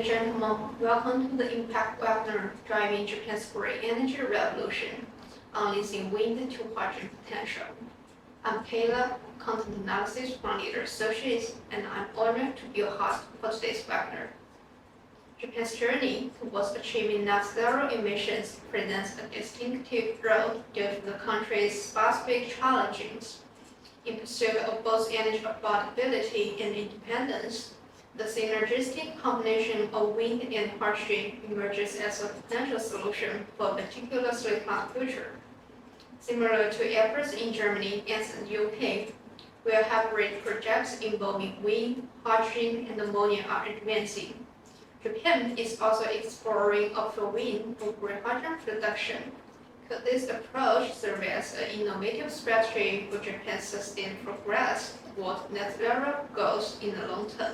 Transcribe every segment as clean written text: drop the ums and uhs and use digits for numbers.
gentlemen, welcome to the Impact webinar, Driving Japan's Green Energy Revolution, Unleashing Wind to Hydrogen Potential. I'm Kayla, Content Analysis from Leader Associates, and I'm honored to be a host for today's webinar. Japan's journey towards achieving net zero emissions presents a distinctive road due to the country's specific challenges. In pursuit of both energy affordability and independence, the synergistic combination of wind and hydrogen emerges as a potential solution for a meticulously planned future. Similar to efforts in Germany and the UK, where hybrid projects involving wind, hydrogen, and ammonia are advancing. Japan is also exploring offshore wind for green hydrogen production. Could this approach serve as an innovative strategy for Japan's sustained progress towards net zero goals in the long term?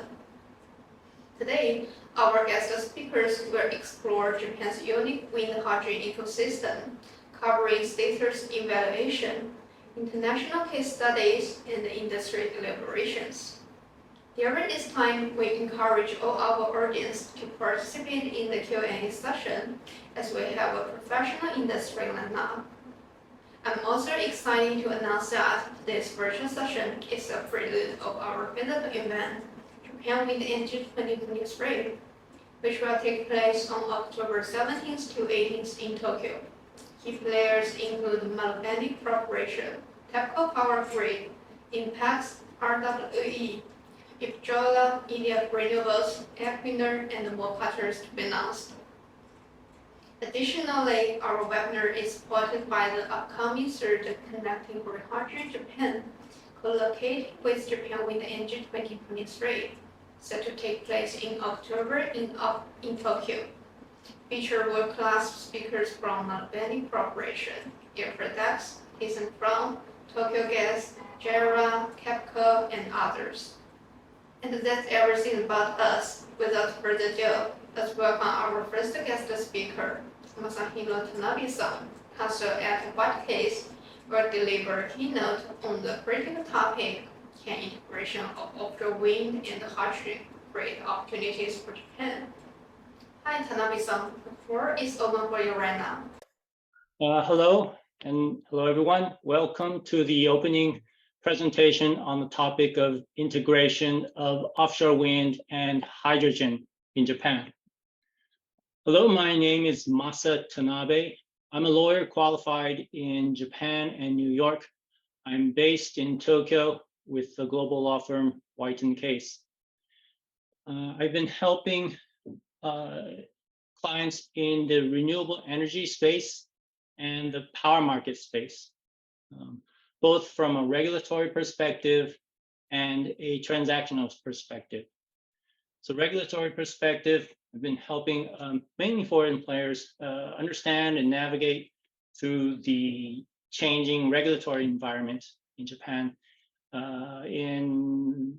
Today, our guest speakers will explore Japan's unique wind hydrogen ecosystem, covering status evaluation, international case studies, and industry deliberations. During this time, we encourage all our audience to participate in the Q&A session, as we have a professional industry lineup. I'm also excited to announce that today's virtual session is a prelude of our physical event, Japan Wind Energy 2023, which will take place on October 17th to 18th in Tokyo. Key players include Marubeni Corporation, TEPCO Power Grid, Impacts, RWE, Iberdrola, India Renewables, Equinor, and more partners to be announced. Additionally, our webinar is supported by the upcoming third Connecting Green Hydrogen Japan, co-located with Japan Wind Energy 2023, set to take place in October in Tokyo. Feature world-class speakers from Marubeni Corporation, Airproducts, ThyssenKrupp, Tokyo Gas, JERA, KEPCO, and others. And that's everything about us. Without further ado, let's welcome our first guest speaker, Masahiro Tanabe-san, counsel at White Case, will deliver a keynote on the critical topic, can integration of offshore wind and hydrogen create opportunities for Japan? Hi, Tanabe-san. The floor is open for you right now. Hello, and hello, everyone. Welcome to the opening presentation on the topic of integration of offshore wind and hydrogen in Japan. Hello, my name is Masa Tanabe. I'm a lawyer qualified in Japan and New York. I'm based in Tokyo with the global law firm White & Case. I've been helping clients in the renewable energy space and the power market space, both from a regulatory perspective and a transactional perspective. So regulatory perspective, I've been helping mainly foreign players understand and navigate through the changing regulatory environment in Japan in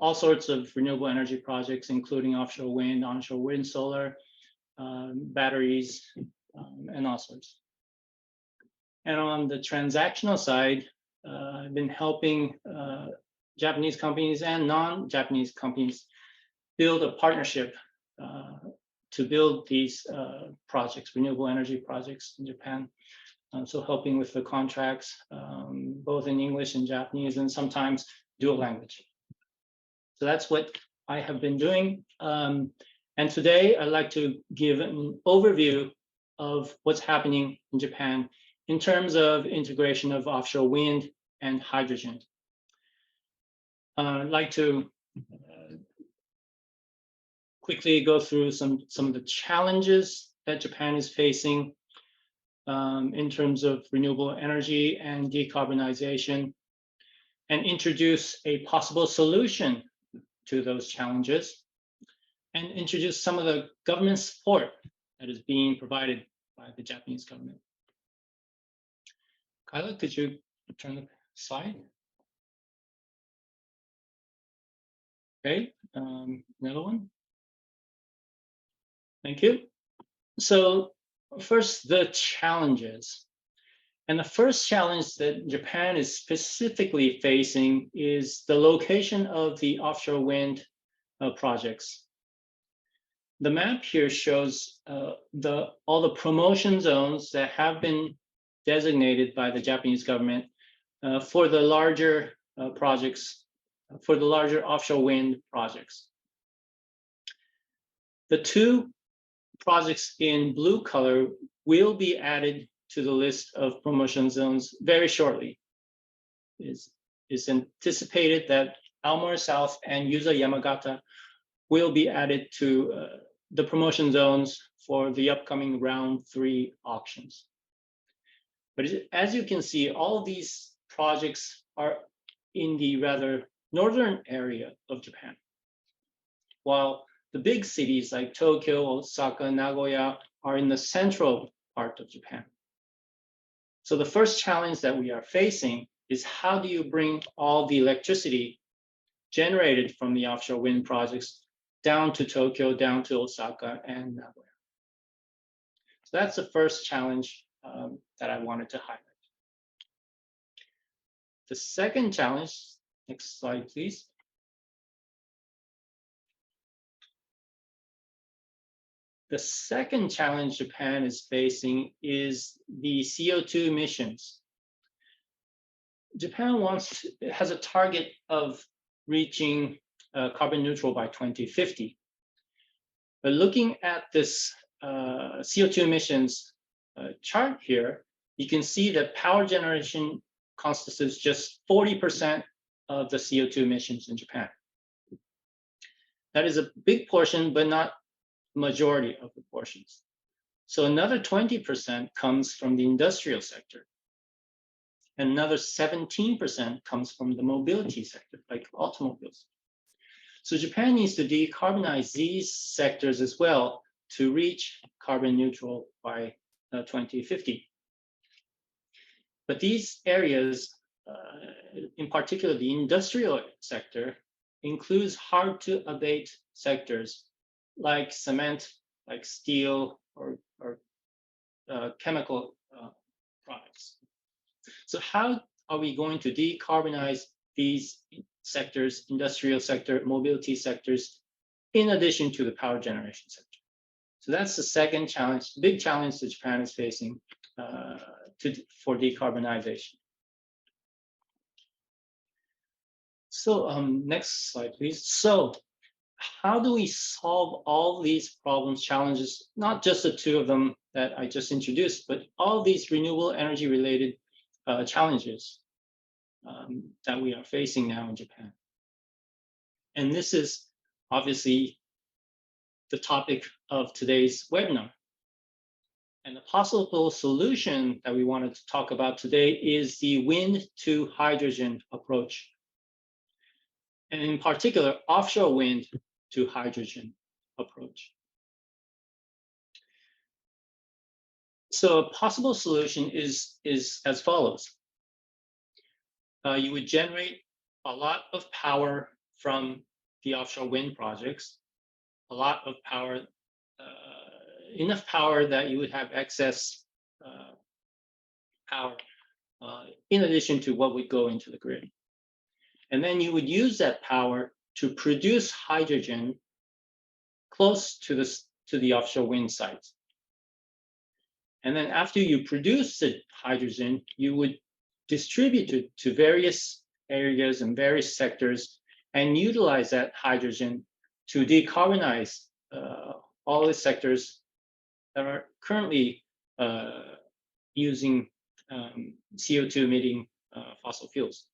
all sorts of renewable energy projects, including offshore wind, onshore wind, solar, batteries, and all sorts. And on the transactional side, I've been helping Japanese companies and non-Japanese companies build a partnership to build these projects, renewable energy projects in Japan. So helping with the contracts, both in English and Japanese, and sometimes dual language. So that's what I have been doing. And today I'd like to give an overview of what's happening in Japan in terms of integration of offshore wind and hydrogen. I'd like to quickly go through some of the challenges that Japan is facing in terms of renewable energy and decarbonization, and introduce a possible solution to those challenges, and introduce some of the government support that is being provided by the Japanese government. Kyla, could you turn the slide? Okay, another one. Thank you. So first, the challenges. And the first challenge that Japan is specifically facing is the location of the offshore wind projects. The map here shows all the promotion zones that have been designated by the Japanese government for the larger projects, for the larger offshore wind projects. The two projects in blue color will be added to the list of promotion zones very shortly. It's anticipated that Aomori South and Yuza Yamagata will be added to the promotion zones for the upcoming round 3 auctions. But as you can see, all of these projects are in the rather northern area of Japan, while the big cities like Tokyo, Osaka, Nagoya are in the central part of Japan. So the first challenge that we are facing is how do you bring all the electricity generated from the offshore wind projects down to Tokyo, down to Osaka, and Nagoya. So that's the first challenge that I wanted to highlight. The second challenge, next slide, please. The second challenge Japan is facing is the CO2 emissions. Japan has a target of reaching carbon neutral by 2050. But looking at this CO2 emissions chart here, you can see that power generation constitutes just 40% of the CO2 emissions in Japan. That is a big portion, but not majority of the portions. So another 20% comes from the industrial sector. And another 17% comes from the mobility sector, like automobiles. So Japan needs to decarbonize these sectors as well to reach carbon neutral by 2050. But these areas, in particular the industrial sector, includes hard to abate sectors like cement, like steel, or chemical products. So how are we going to decarbonize these sectors, industrial sector, mobility sectors, in addition to the power generation sector? So that's the second challenge, big challenge that Japan is facing for decarbonization. So next slide, please. So how do we solve all these problems, challenges, not just the two of them that I just introduced, but all these renewable energy related challenges that we are facing now in Japan? And this is obviously the topic of today's webinar. And the possible solution that we wanted to talk about today is the wind to hydrogen approach. And in particular, offshore wind to hydrogen approach. So a possible solution is as follows. You would generate a lot of power from the offshore wind projects, a lot of power, enough power that you would have excess power in addition to what would go into the grid. And then you would use that power to produce hydrogen close to the offshore wind sites. And then after you produce the hydrogen, you would distribute it to various areas and various sectors and utilize that hydrogen to decarbonize all the sectors that are currently using CO2 emitting fossil fuels.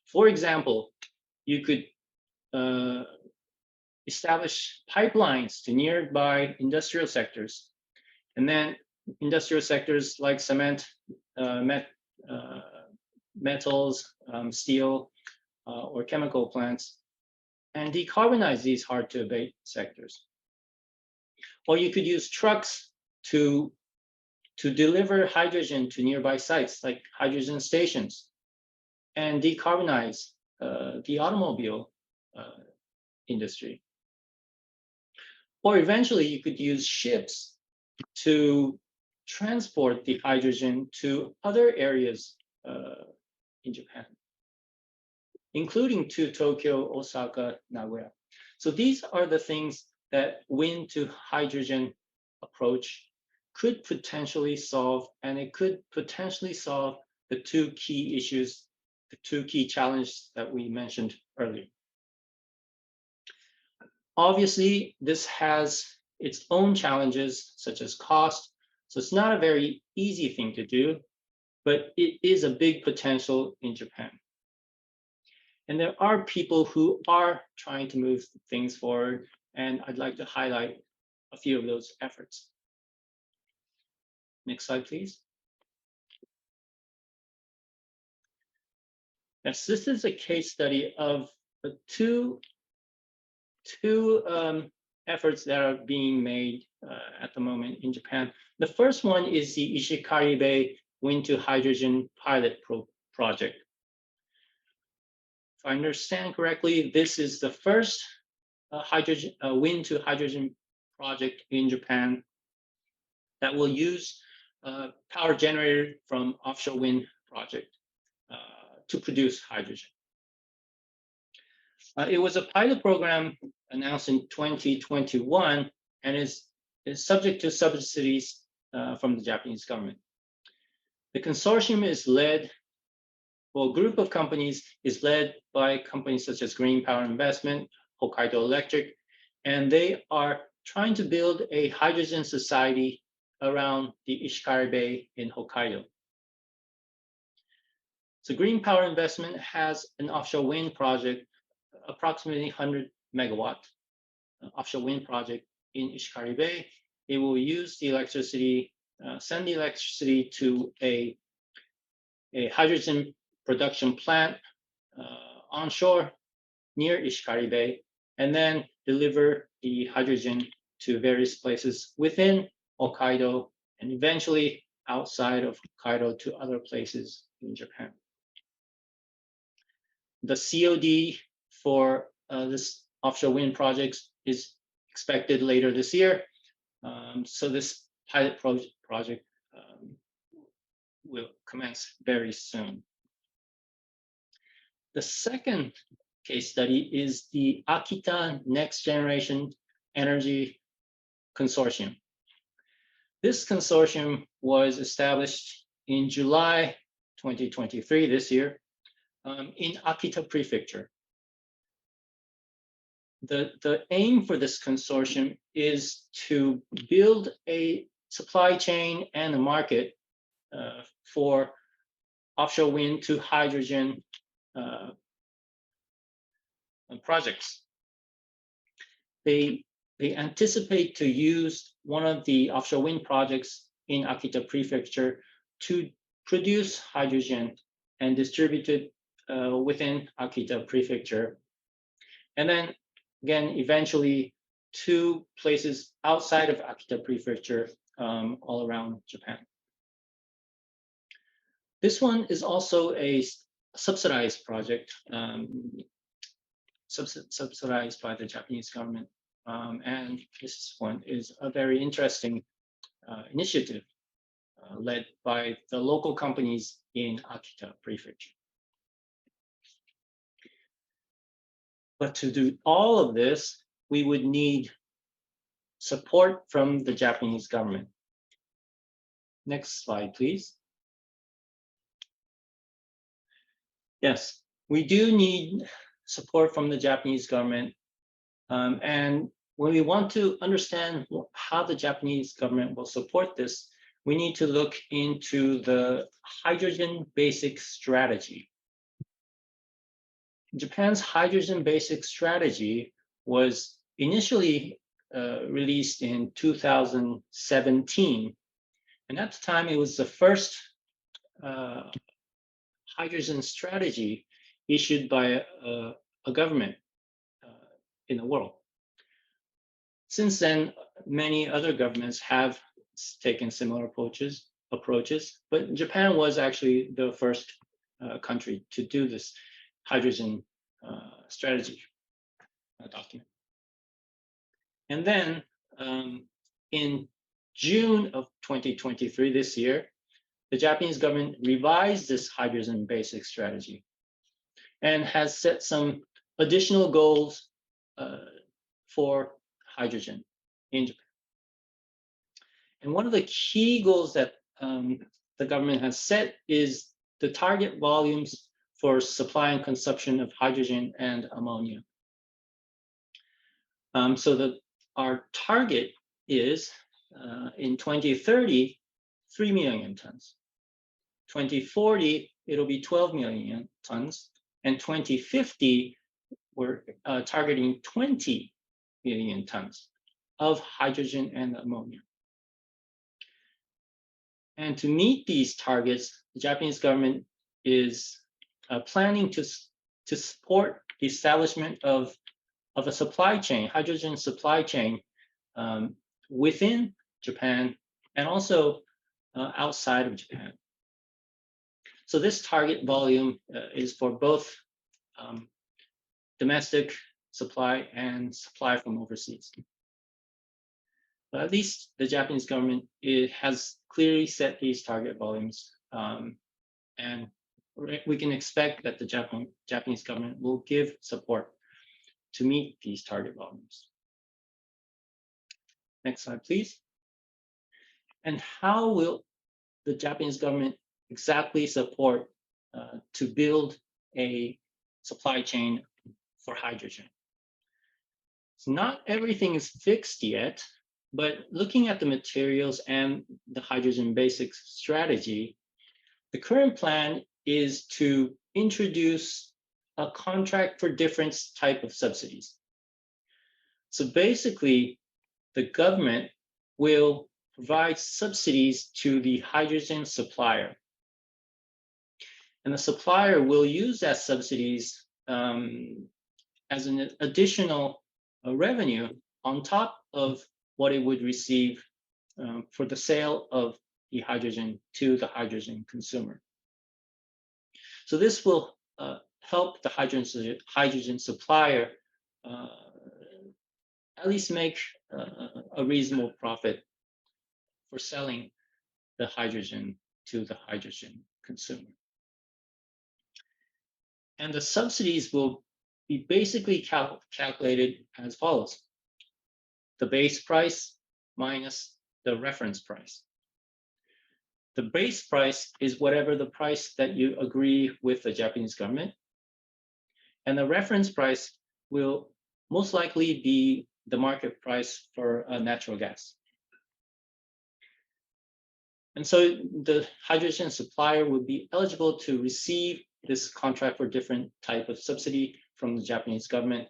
For example, you could establish pipelines to nearby industrial sectors, and then industrial sectors like cement, metals, steel, or chemical plants, and decarbonize these hard to abate sectors. Or you could use trucks to deliver hydrogen to nearby sites like hydrogen stations and decarbonize the automobile industry. Or eventually you could use ships to transport the hydrogen to other areas in Japan, including to Tokyo, Osaka, Nagoya. So these are the things that wind to hydrogen approach could potentially solve, and it could potentially solve the two key issues, the two key challenges that we mentioned earlier. Obviously, this has its own challenges, such as cost. So it's not a very easy thing to do, but it is a big potential in Japan. And there are people who are trying to move things forward, and I'd like to highlight a few of those efforts. Next slide, please. Yes, this is a case study of the two efforts that are being made at the moment in Japan. The first one is the Ishikari Bay wind to hydrogen pilot project. If I understand correctly, this is the first wind to hydrogen project in Japan that will use power generated from offshore wind project to produce hydrogen. It was a pilot program announced in 2021 and is subject to subsidies from the Japanese government. The consortium is led, well, a group of companies is led by companies such as Green Power Investment, Hokkaido Electric, and they are trying to build a hydrogen society around the Ishikari Bay in Hokkaido. So Green Power Investment has an offshore wind project, approximately 100 megawatt offshore wind project in Ishikari Bay. It will use the electricity, send the electricity to a hydrogen production plant onshore near Ishikari Bay, and then deliver the hydrogen to various places within Hokkaido and eventually outside of Hokkaido to other places in Japan. The COD for this offshore wind project is expected later this year. So this pilot project will commence very soon. The second case study is the Akita Next Generation Energy Consortium. This consortium was established in July 2023, this year, in Akita Prefecture. The aim for this consortium is to build a supply chain and a market for offshore wind to hydrogen projects. They anticipate to use one of the offshore wind projects in Akita Prefecture to produce hydrogen and distribute it within Akita Prefecture. And then again, eventually to places outside of Akita Prefecture all around Japan. This one is also a subsidized project, subsidized by the Japanese government. And this one is a very interesting initiative led by the local companies in Akita Prefecture. But to do all of this, we would need support from the Japanese government. Next slide, please. Yes, we do need support from the Japanese government. And when we want to understand how the Japanese government will support this, we need to look into the hydrogen basic strategy. Japan's hydrogen basic strategy was initially released in 2017. And at the time, it was the first hydrogen strategy issued by a government in the world. Since then, many other governments have taken similar approaches, but Japan was actually the first country to do this hydrogen strategy document. And then in June of 2023, this year, the Japanese government revised this hydrogen basic strategy and has set some additional goals for hydrogen in Japan. And one of the key goals that the government has set is the target volumes for supply and consumption of hydrogen and ammonia. So our target is in 2030, 3 million tons. 2040, it'll be 12 million tons. And 2050, we're targeting 20 million tons of hydrogen and ammonia. And to meet these targets, the Japanese government is planning to support the establishment of a supply chain, hydrogen supply chain, within Japan and also outside of Japan. So this target volume is for both domestic supply and supply from overseas. But at least the Japanese government has clearly set these target volumes, and we can expect that the Japanese government will give support to meet these target volumes. Next slide, please. And how will the Japanese government exactly support to build a supply chain for hydrogen? So not everything is fixed yet, but looking at the materials and the hydrogen basics strategy, the current plan is to introduce a contract for difference type of subsidies. So basically, the government will provide subsidies to the hydrogen supplier. And the supplier will use that subsidies as an additional revenue on top of what it would receive for the sale of the hydrogen to the hydrogen consumer. So this will help the hydrogen supplier at least make a reasonable profit for selling the hydrogen to the hydrogen consumer. And the subsidies will be basically calculated as follows: the base price minus the reference price. The base price is whatever the price that you agree with the Japanese government. And the reference price will most likely be the market price for natural gas. And so the hydrogen supplier would be eligible to receive this contract for different type of subsidy from the Japanese government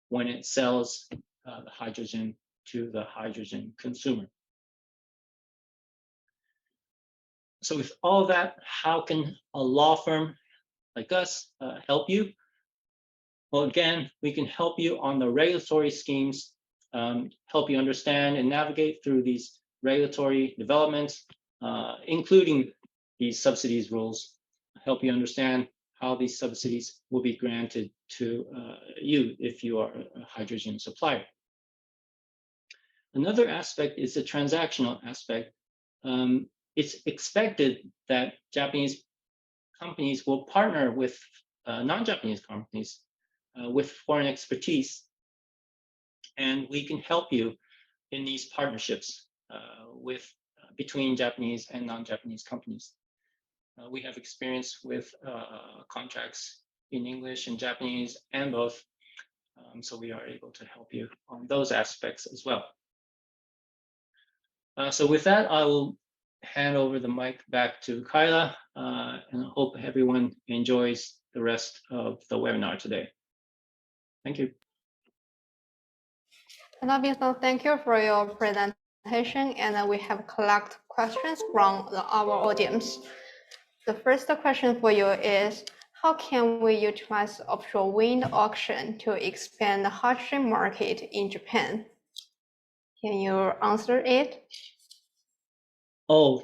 when it sells the hydrogen to the hydrogen consumer. So with all that, how can a law firm like us help you? Well, again, we can help you on the regulatory schemes, help you understand and navigate through these regulatory developments, including these subsidies rules, help you understand how these subsidies will be granted to you if you are a hydrogen supplier. Another aspect is the transactional aspect. It's expected that Japanese companies will partner with non-Japanese companies with foreign expertise, and we can help you in these partnerships between Japanese and non-Japanese companies. We have experience with contracts in English and Japanese and both, so we are able to help you on those aspects as well. So with that, I will hand over the mic back to Kyla, and I hope everyone enjoys the rest of the webinar today. Thank you. And thank you for your presentation, and we have collected questions from our audience. The first question for you is, how can we utilize offshore wind auction to expand the hydrogen market in Japan? Can you answer it? Oh,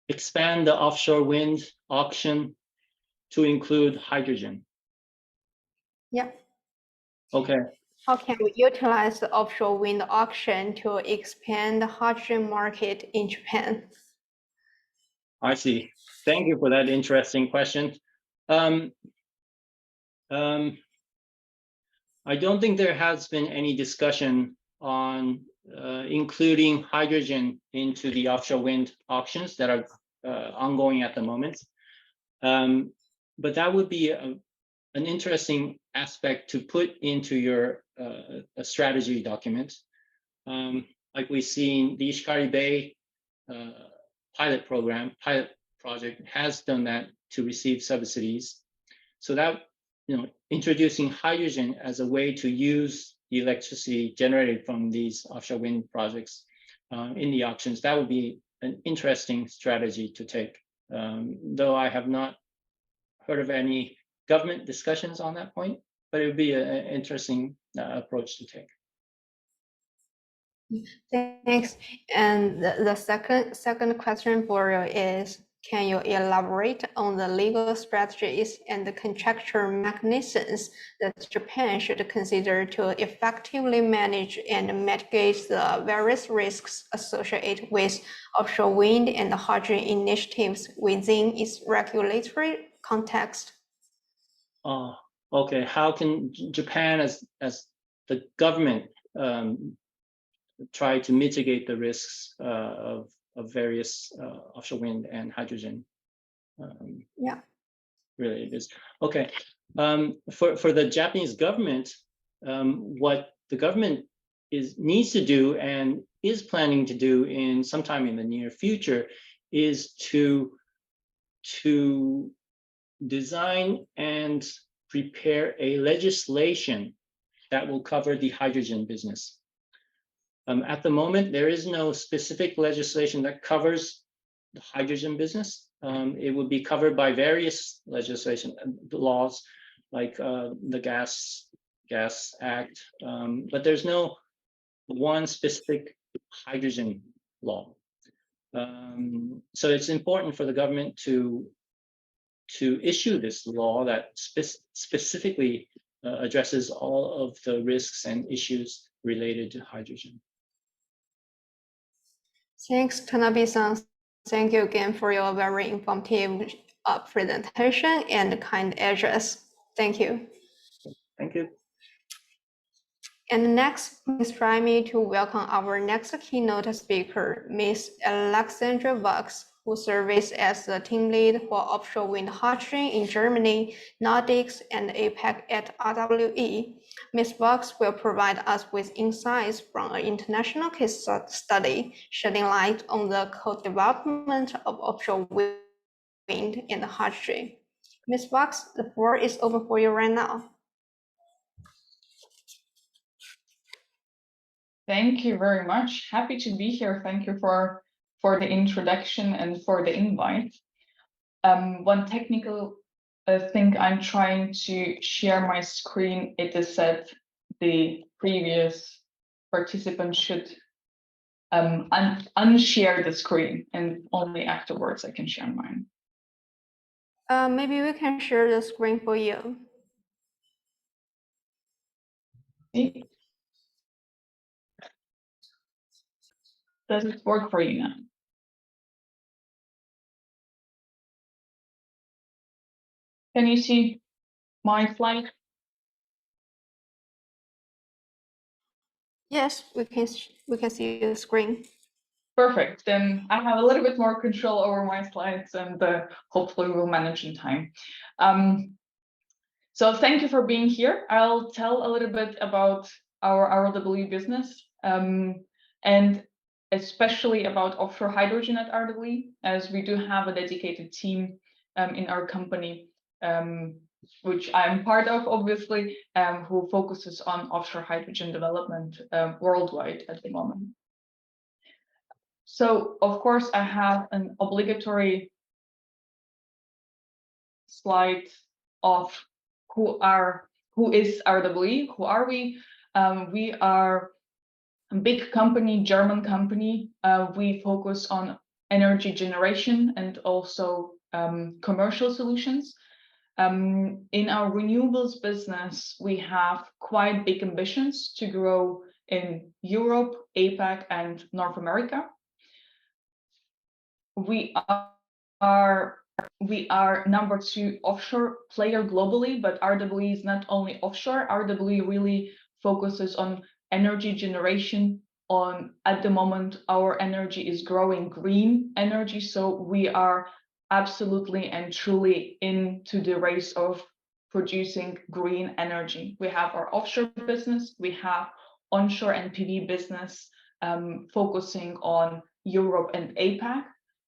expand the offshore wind auction to include hydrogen. Yeah. Okay. How can we utilize the offshore wind auction to expand the hydrogen market in Japan? I see. Thank you for that interesting question. I don't think there has been any discussion on including hydrogen into the offshore wind auctions that are ongoing at the moment. But that would be an interesting aspect to put into your a strategy document. Like we've seen the Ishikari Bay pilot project has done that to receive subsidies. So that, introducing hydrogen as a way to use the electricity generated from these offshore wind projects in the auctions, that would be an interesting strategy to take. Though I have not heard of any government discussions on that point, but it would be an interesting approach to take. Thanks. And the second question for you is, can you elaborate on the legal strategies and the contractual mechanisms that Japan should consider to effectively manage and mitigate the various risks associated with offshore wind and hydrogen initiatives within its regulatory context? Okay. How can Japan, as the government, try to mitigate the risks of various offshore wind and hydrogen related risks? Okay. For the Japanese government, what the government needs to do and is planning to do in sometime in the near future is to design and prepare a legislation that will cover the hydrogen business. At the moment, there is no specific legislation that covers the hydrogen business. It would be covered by various legislation laws, like the Gas Act, but there's no one specific hydrogen law. So it's important for the government to issue this law that specifically addresses all of the risks and issues related to hydrogen. Thanks, Tanabe-san. Thank you again for your very informative presentation and kind address. Thank you. Thank you. And next, please try me to welcome our next keynote speaker, Ms. Alexandra Vox, who serves as the team lead for offshore wind hydrogen in Germany, Nordics, and APAC at RWE. Ms. Vox will provide us with insights from an international case study, shedding light on the co-development of offshore wind and hydrogen. Ms. Vox, the floor is open for you right now. Thank you very much. Happy to be here. Thank you for the introduction and for the invite. One technical thing, I'm trying to share my screen. It is said the previous participant should unshare the screen, and only afterwards I can share mine. Maybe we can share the screen for you. See? Does it work for you now? Can you see my slide? Yes, we can see the screen. Perfect. Then I have a little bit more control over my slides, and hopefully we'll manage in time. So thank you for being here. I'll tell a little bit about our RWE business, and especially about offshore hydrogen at RWE, as we do have a dedicated team in our company, which I'm part of, obviously, who focuses on offshore hydrogen development worldwide at the moment. So, of course, I have an obligatory slide of who is RWE, who are we? We are a big company, German company. We focus on energy generation and also commercial solutions. In our renewables business, we have quite big ambitions to grow in Europe, APAC, and North America. We are number 2 offshore player globally, but RWE is not only offshore. RWE really focuses on energy generation. At the moment, our energy is growing green energy, so we are absolutely and truly into the race of producing green energy. We have our offshore business, we have onshore and PV business focusing on Europe and APAC,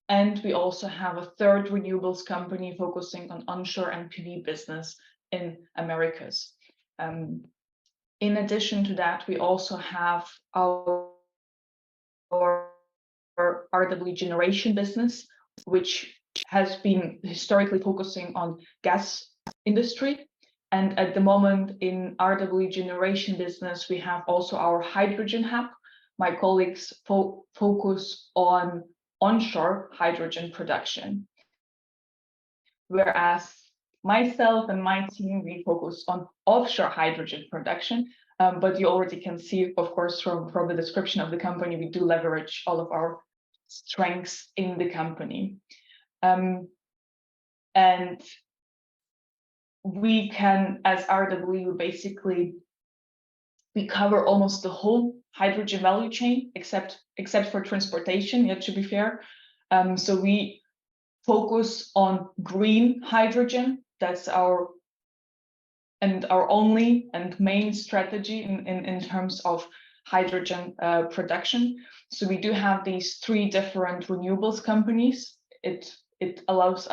and we also have a third renewables company focusing on onshore and PV business in Americas. In addition to that, we also have our RW generation business, which has been historically focusing on gas industry. And at the moment in RW generation business, we have also our hydrogen hub. My colleagues focus on onshore hydrogen production, whereas myself and my team, we focus on offshore hydrogen production. But you already can see, of course, from the description of the company, we do leverage all of our strengths in the company. And we can, as RW, basically, we cover almost the whole hydrogen value chain, except for transportation, yet to be fair. So we focus on green hydrogen. That's our only and main strategy in terms of hydrogen production. So we do have these 3 different renewables companies. It allows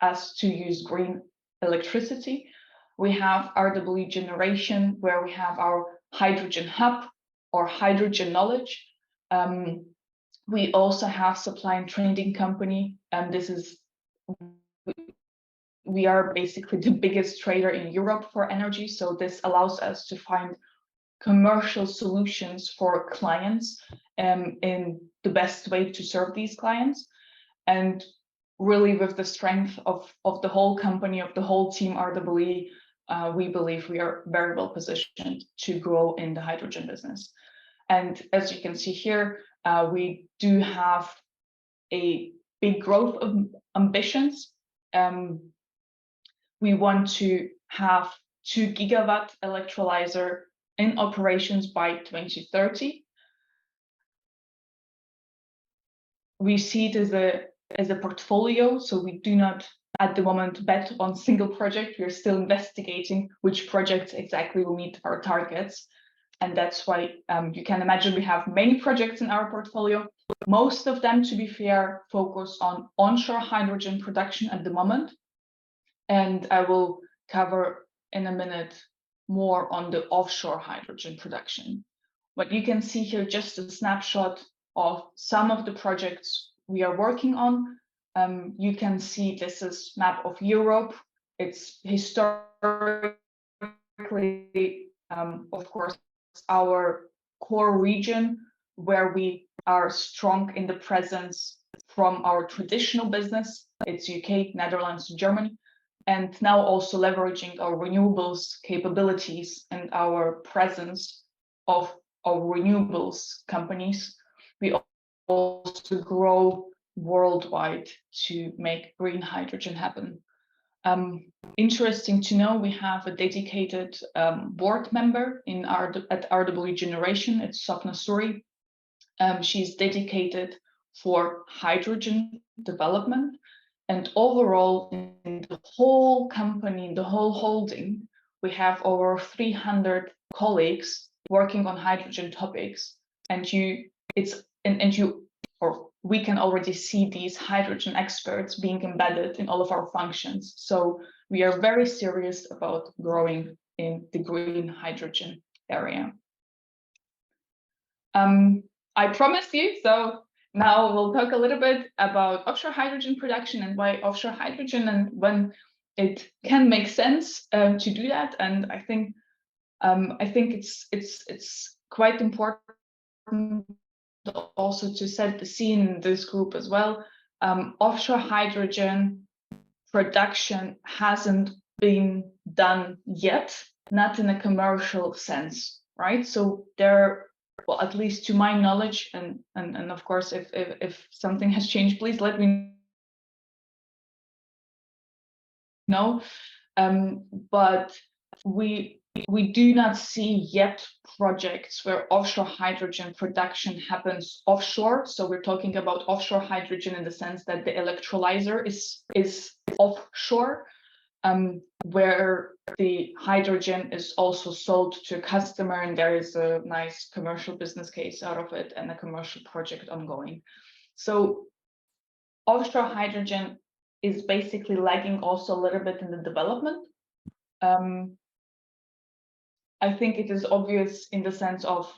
us to use green electricity. We have RW generation, where we have our hydrogen hub or hydrogen knowledge. We also have supply and trading company, and we are basically the biggest trader in Europe for energy. So this allows us to find commercial solutions for clients in the best way to serve these clients. And really, with the strength of the whole company, of the whole team RWE, we believe we are very well positioned to grow in the hydrogen business. And as you can see here, we do have a big growth of ambitions. We want to have 2 gigawatt electrolyzer in operations by 2030. We see it as a portfolio, so we do not at the moment bet on single project. We are still investigating which projects exactly will meet our targets. And that's why you can imagine we have many projects in our portfolio. Most of them, to be fair, focus on onshore hydrogen production at the moment. And I will cover in a minute more on the offshore hydrogen production. But you can see here just a snapshot of some of the projects we are working on. You can see this is map of Europe. It's historically, of course, our core region where we are strong in the presence from our traditional business. It's UK, Netherlands, Germany. And now also leveraging our renewables capabilities and our presence of our renewables companies, we also grow worldwide to make green hydrogen happen. Interesting to know, we have a dedicated board member at RW Generation. It's Sapna Suri. She's dedicated for hydrogen development. And overall, in the whole company, in the whole holding, we have over 300 colleagues working on hydrogen topics. And we can already see these hydrogen experts being embedded in all of our functions. So we are very serious about growing in the green hydrogen area. I promised you, so now we'll talk a little bit about offshore hydrogen production and why offshore hydrogen and when it can make sense to do that. And I think it's quite important also to set the scene in this group as well. Offshore hydrogen production hasn't been done yet, not in a commercial sense, right? So well, at least to my knowledge, and of course, if something has changed, please let me know. But we we do not see yet projects where offshore hydrogen production happens offshore. So we're talking about offshore hydrogen in the sense that the electrolyzer is offshore, where the hydrogen is also sold to a customer, and there is a nice commercial business case out of it and a commercial project ongoing. So offshore hydrogen is basically lagging also a little bit in the development. I think it is obvious in the sense of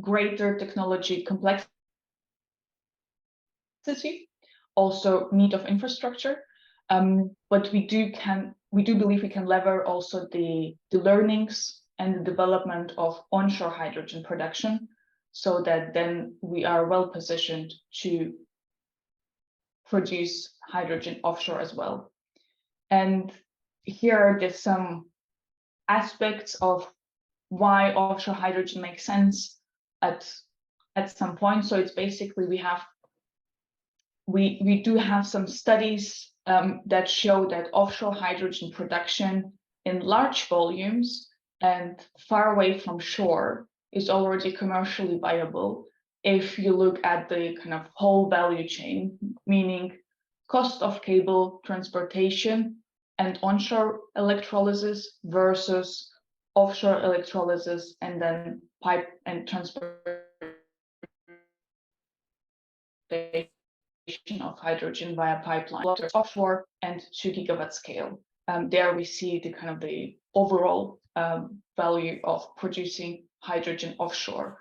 greater technology complexity, also need of infrastructure, but we do believe we can lever also the learnings and the development of onshore hydrogen production, so that then we are well positioned to produce hydrogen offshore as well. And here are just some aspects of why offshore hydrogen makes sense at some point. So it's basically we do have some studies that show that offshore hydrogen production in large volumes and far away from shore is already commercially viable if you look at the kind of whole value chain, meaning cost of cable transportation and onshore electrolysis versus offshore electrolysis and then pipe and transportation of hydrogen via pipeline offshore and 2 gigawatt scale. There we see the kind of the overall value of producing hydrogen offshore.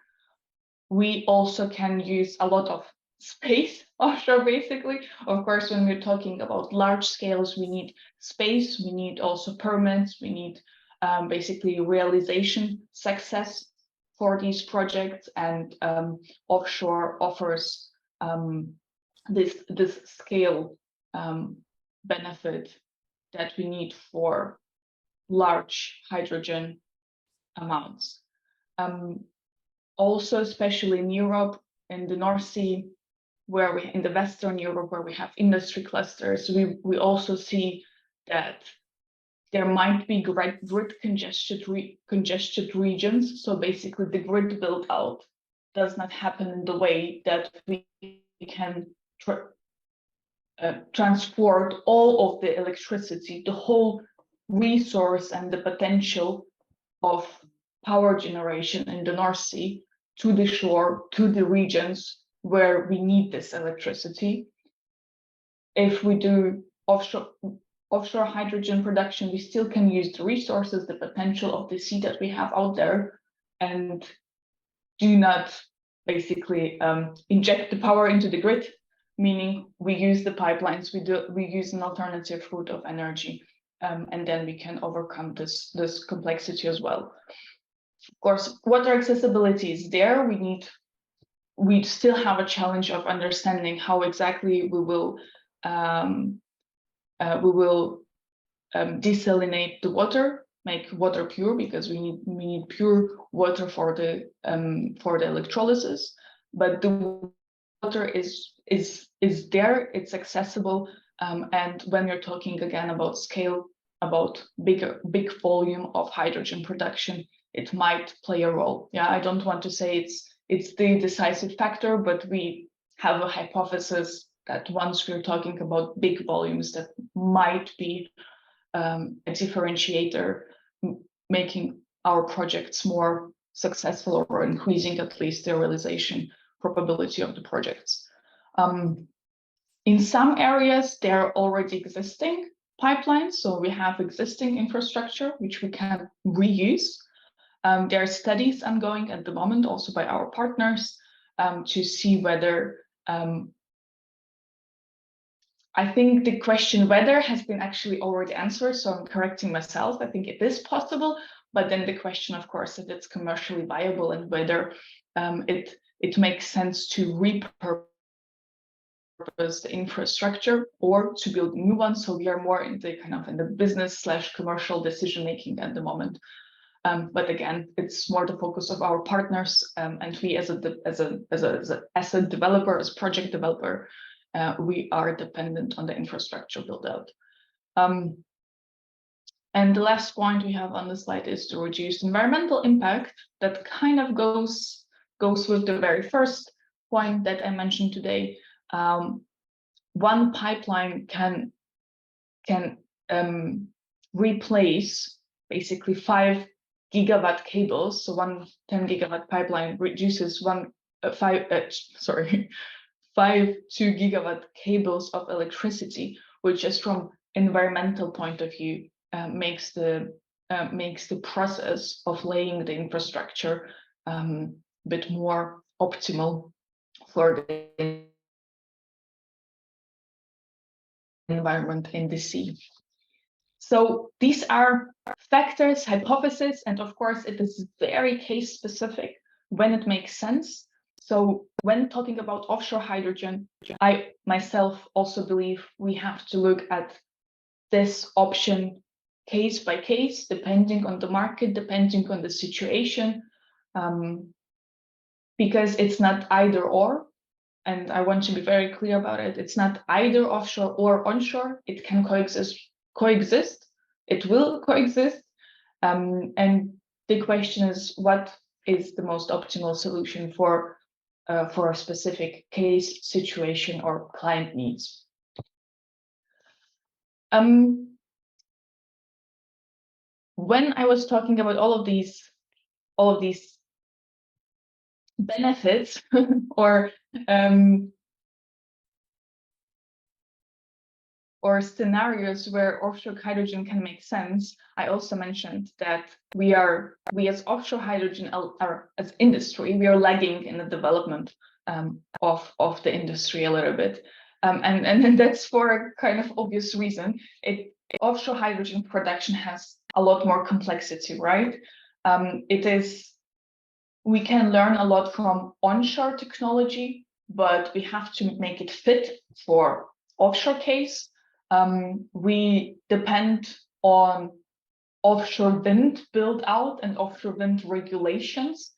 We also can use a lot of space offshore, basically. Of course, when we're talking about large scales, we need space, we need also permits, we need basically realization success for these projects, and offshore offers this scale benefit that we need for large hydrogen amounts. Also, especially in Europe, in the North Sea, where in the Western Europe, where we have industry clusters, we also see that there might be grid congested regions. So basically the grid build out does not happen in the way that we can transport all of the electricity, the whole resource and the potential of power generation in the North Sea to the shore, to the regions where we need this electricity. If we do offshore hydrogen production, we still can use the resources, the potential of the sea that we have out there, and do not basically inject the power into the grid, meaning we use the pipelines, we use an alternative route of energy, and then we can overcome this complexity as well. Of course, water accessibility is there. We still have a challenge of understanding how exactly we will desalinate the water, make water pure, because we need pure water for the electrolysis. But the water is there, it's accessible, and when you're talking again about scale, about big volume of hydrogen production, it might play a role. Yeah, I don't want to say it's the decisive factor, but we have a hypothesis that once we're talking about big volumes, that might be a differentiator, making our projects more successful or increasing at least the realization probability of the projects. In some areas, there are already existing pipelines, so we have existing infrastructure which we can reuse. There are studies ongoing at the moment, also by our partners, to see whether I think the question whether has been actually already answered, so I'm correcting myself. I think it is possible, but then the question, of course, if it's commercially viable and whether it makes sense to repurpose the infrastructure or to build new ones. So we are more in the business/commercial decision making at the moment. But again, it's more the focus of our partners, and we as a developer, as project developer, we are dependent on the infrastructure build out. And the last point we have on the slide is the reduced environmental impact that kind of goes with the very first point that I mentioned today. One pipeline can replace basically 5 gigawatt cables. So one 10 gigawatt pipeline reduces 5 2 gigawatt cables of electricity, which just from environmental point of view makes the process of laying the infrastructure a bit more optimal for the environment in the sea. So these are factors, hypotheses, and of course it is very case specific when it makes sense. So when talking about offshore hydrogen, I myself also believe we have to look at this option case by case, depending on the market, depending on the situation, because it's not either or. And I want to be very clear about it. It's not either offshore or onshore. It can coexist. It will coexist. And the question is, what is the most optimal solution for a specific case, situation, or client needs? When I was talking about all of these benefits or scenarios where offshore hydrogen can make sense, I also mentioned that we as offshore hydrogen as industry, we are lagging in the development of the industry a little bit. And that's for a kind of obvious reason. Offshore hydrogen production has a lot more complexity, right? We can learn a lot from onshore technology, but we have to make it fit for offshore case. We depend on offshore wind build out and offshore wind regulations.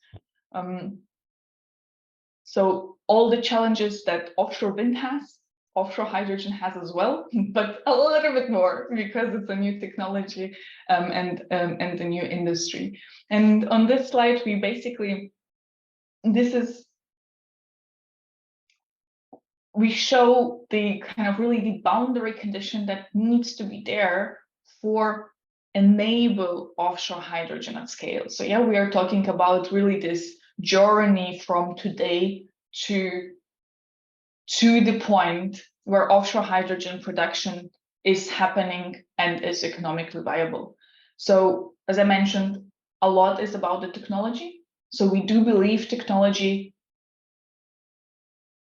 So all the challenges that offshore wind has, offshore hydrogen has as well, but a little bit more because it's a new technology and a new industry. And on this slide, we show the kind of really the boundary condition that needs to be there for enable offshore hydrogen at scale. So yeah, we are talking about really this journey from today to the point where offshore hydrogen production is happening and is economically viable. So as I mentioned, a lot is about the technology. So we do believe technology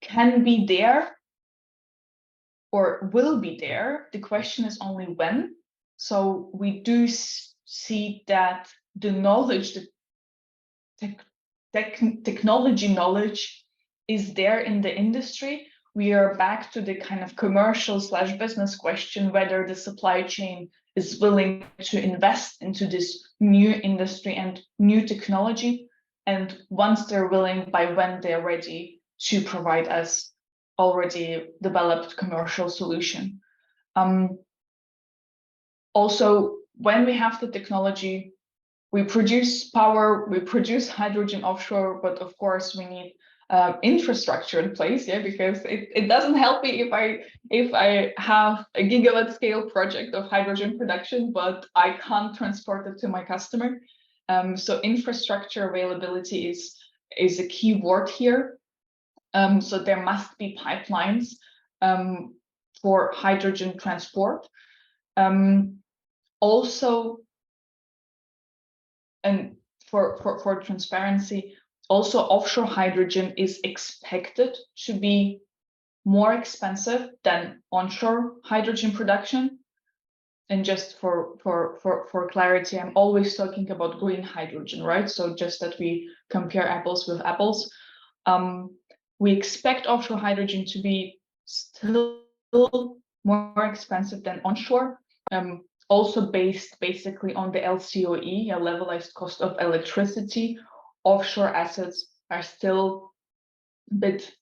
can be there or will be there. The question is only when. So we do see that the knowledge, the technology knowledge is there in the industry. We are back to the kind of commercial/business question, whether the supply chain is willing to invest into this new industry and new technology. And once they're willing, by when they're ready to provide us already developed commercial solution. Also, when we have the technology, we produce power, we produce hydrogen offshore, but of course we need infrastructure in place, yeah, because it doesn't help me if I have a gigawatt scale project of hydrogen production, but I can't transport it to my customer. So infrastructure availability is a key word here. So there must be pipelines for hydrogen transport. Also, and for transparency, also offshore hydrogen is expected to be more expensive than onshore hydrogen production. And just for clarity, I'm always talking about green hydrogen, right? So just that we compare apples with apples. We expect offshore hydrogen to be still more expensive than onshore, also based basically on the LCOE, a levelized cost of electricity. Offshore assets are still a bit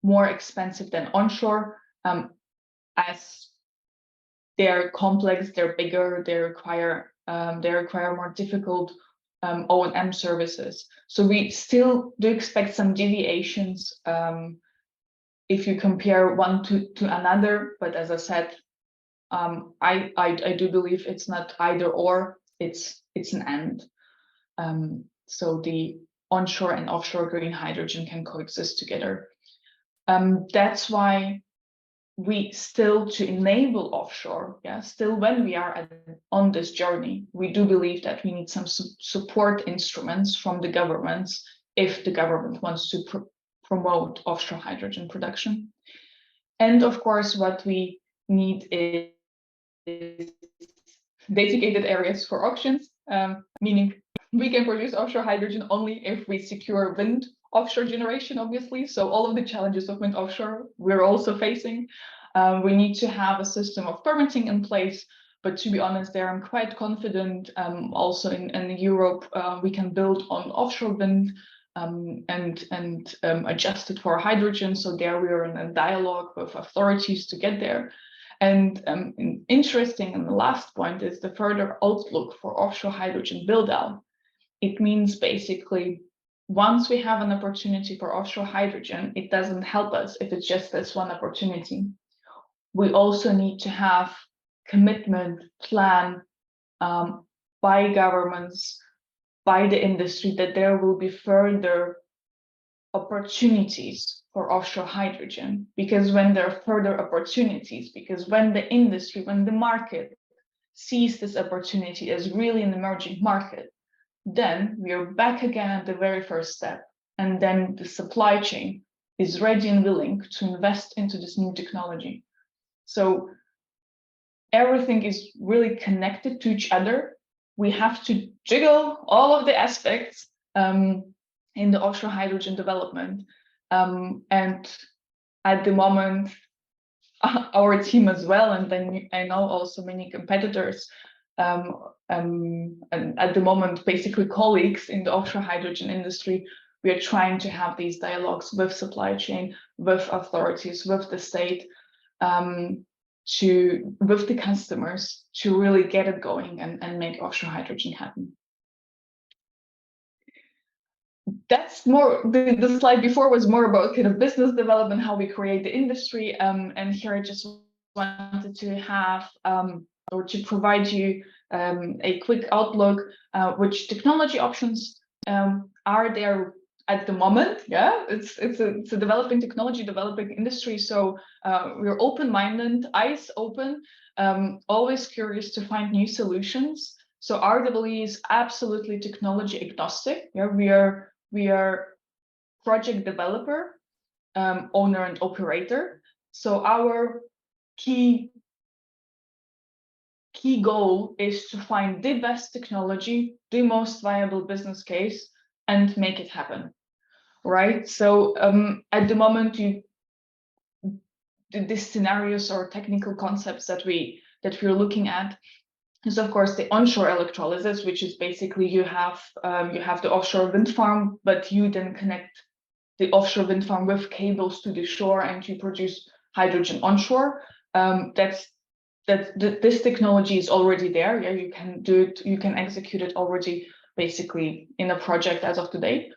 more expensive than onshore, as they're complex, they're bigger, they require more difficult O&M services. So we still do expect some deviations if you compare one to another. But as I said, I do believe it's not either or, it's an and. So the onshore and offshore green hydrogen can coexist together. That's why we still, to enable offshore, still when we are on this journey, we do believe that we need some support instruments from the governments if the government wants to promote offshore hydrogen production. And of course, what we need is dedicated areas for auctions, meaning we can produce offshore hydrogen only if we secure wind offshore generation, obviously. So all of the challenges of wind offshore we're also facing. We need to have a system of permitting in place, but to be honest, there I'm quite confident also in Europe we can build on offshore wind and adjust it for hydrogen. So there we are in a dialogue with authorities to get there. And interesting, and the last point is the further outlook for offshore hydrogen build-out. It means basically, once we have an opportunity for offshore hydrogen, it doesn't help us if it's just this one opportunity. We also need to have commitment plan by governments, by the industry, that there will be further opportunities for offshore hydrogen. Because when there are further opportunities, because when the industry, when the market sees this opportunity as really an emerging market, then we are back again at the very first step. And then the supply chain is ready and willing to invest into this new technology. So everything is really connected to each other. We have to jiggle all of the aspects in the offshore hydrogen development. And at the moment, our team as well, and then I know also many competitors, and at the moment, basically colleagues in the offshore hydrogen industry, we are trying to have these dialogues with supply chain, with authorities, with the state, with the customers to really get it going and make offshore hydrogen happen. That's more, the slide before was more about kind of business development, how we create the industry. And here I just wanted to have, or to provide you a quick outlook, which technology options are there at the moment. Yeah, it's a developing technology, developing industry. So we're open-minded, eyes open, always curious to find new solutions. So RWE is absolutely technology agnostic. Yeah, we are project developer, owner and operator. So our key goal is to find the best technology, the most viable business case, and make it happen, right? So at the moment, the scenarios or technical concepts that we're looking at is, of course, the onshore electrolysis, which is basically you have the offshore wind farm, but you then connect the offshore wind farm with cables to the shore, and you produce hydrogen onshore. This technology is already there. Yeah, you can do it. You can execute it already, basically in a project as of today.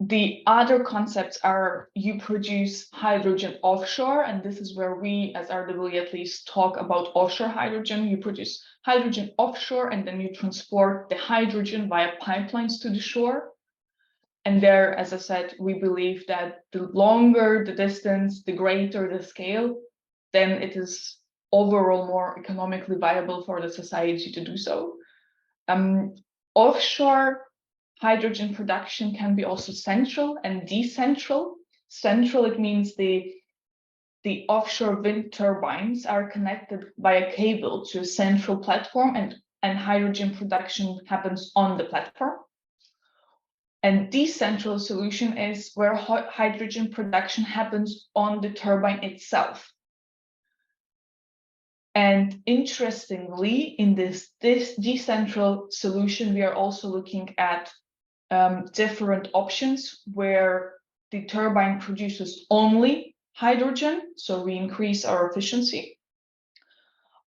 The other concepts are you produce hydrogen offshore, and this is where we, as RWE at least, talk about offshore hydrogen. You produce hydrogen offshore, and then you transport the hydrogen via pipelines to the shore. And there, as I said, we believe that the longer the distance, the greater the scale, then it is overall more economically viable for the society to do so. Offshore hydrogen production can be also central and decentral. Central, it means the offshore wind turbines are connected by a cable to a central platform, and hydrogen production happens on the platform. And decentral solution is where hydrogen production happens on the turbine itself. And interestingly, in this decentral solution, we are also looking at different options where the turbine produces only hydrogen, so we increase our efficiency,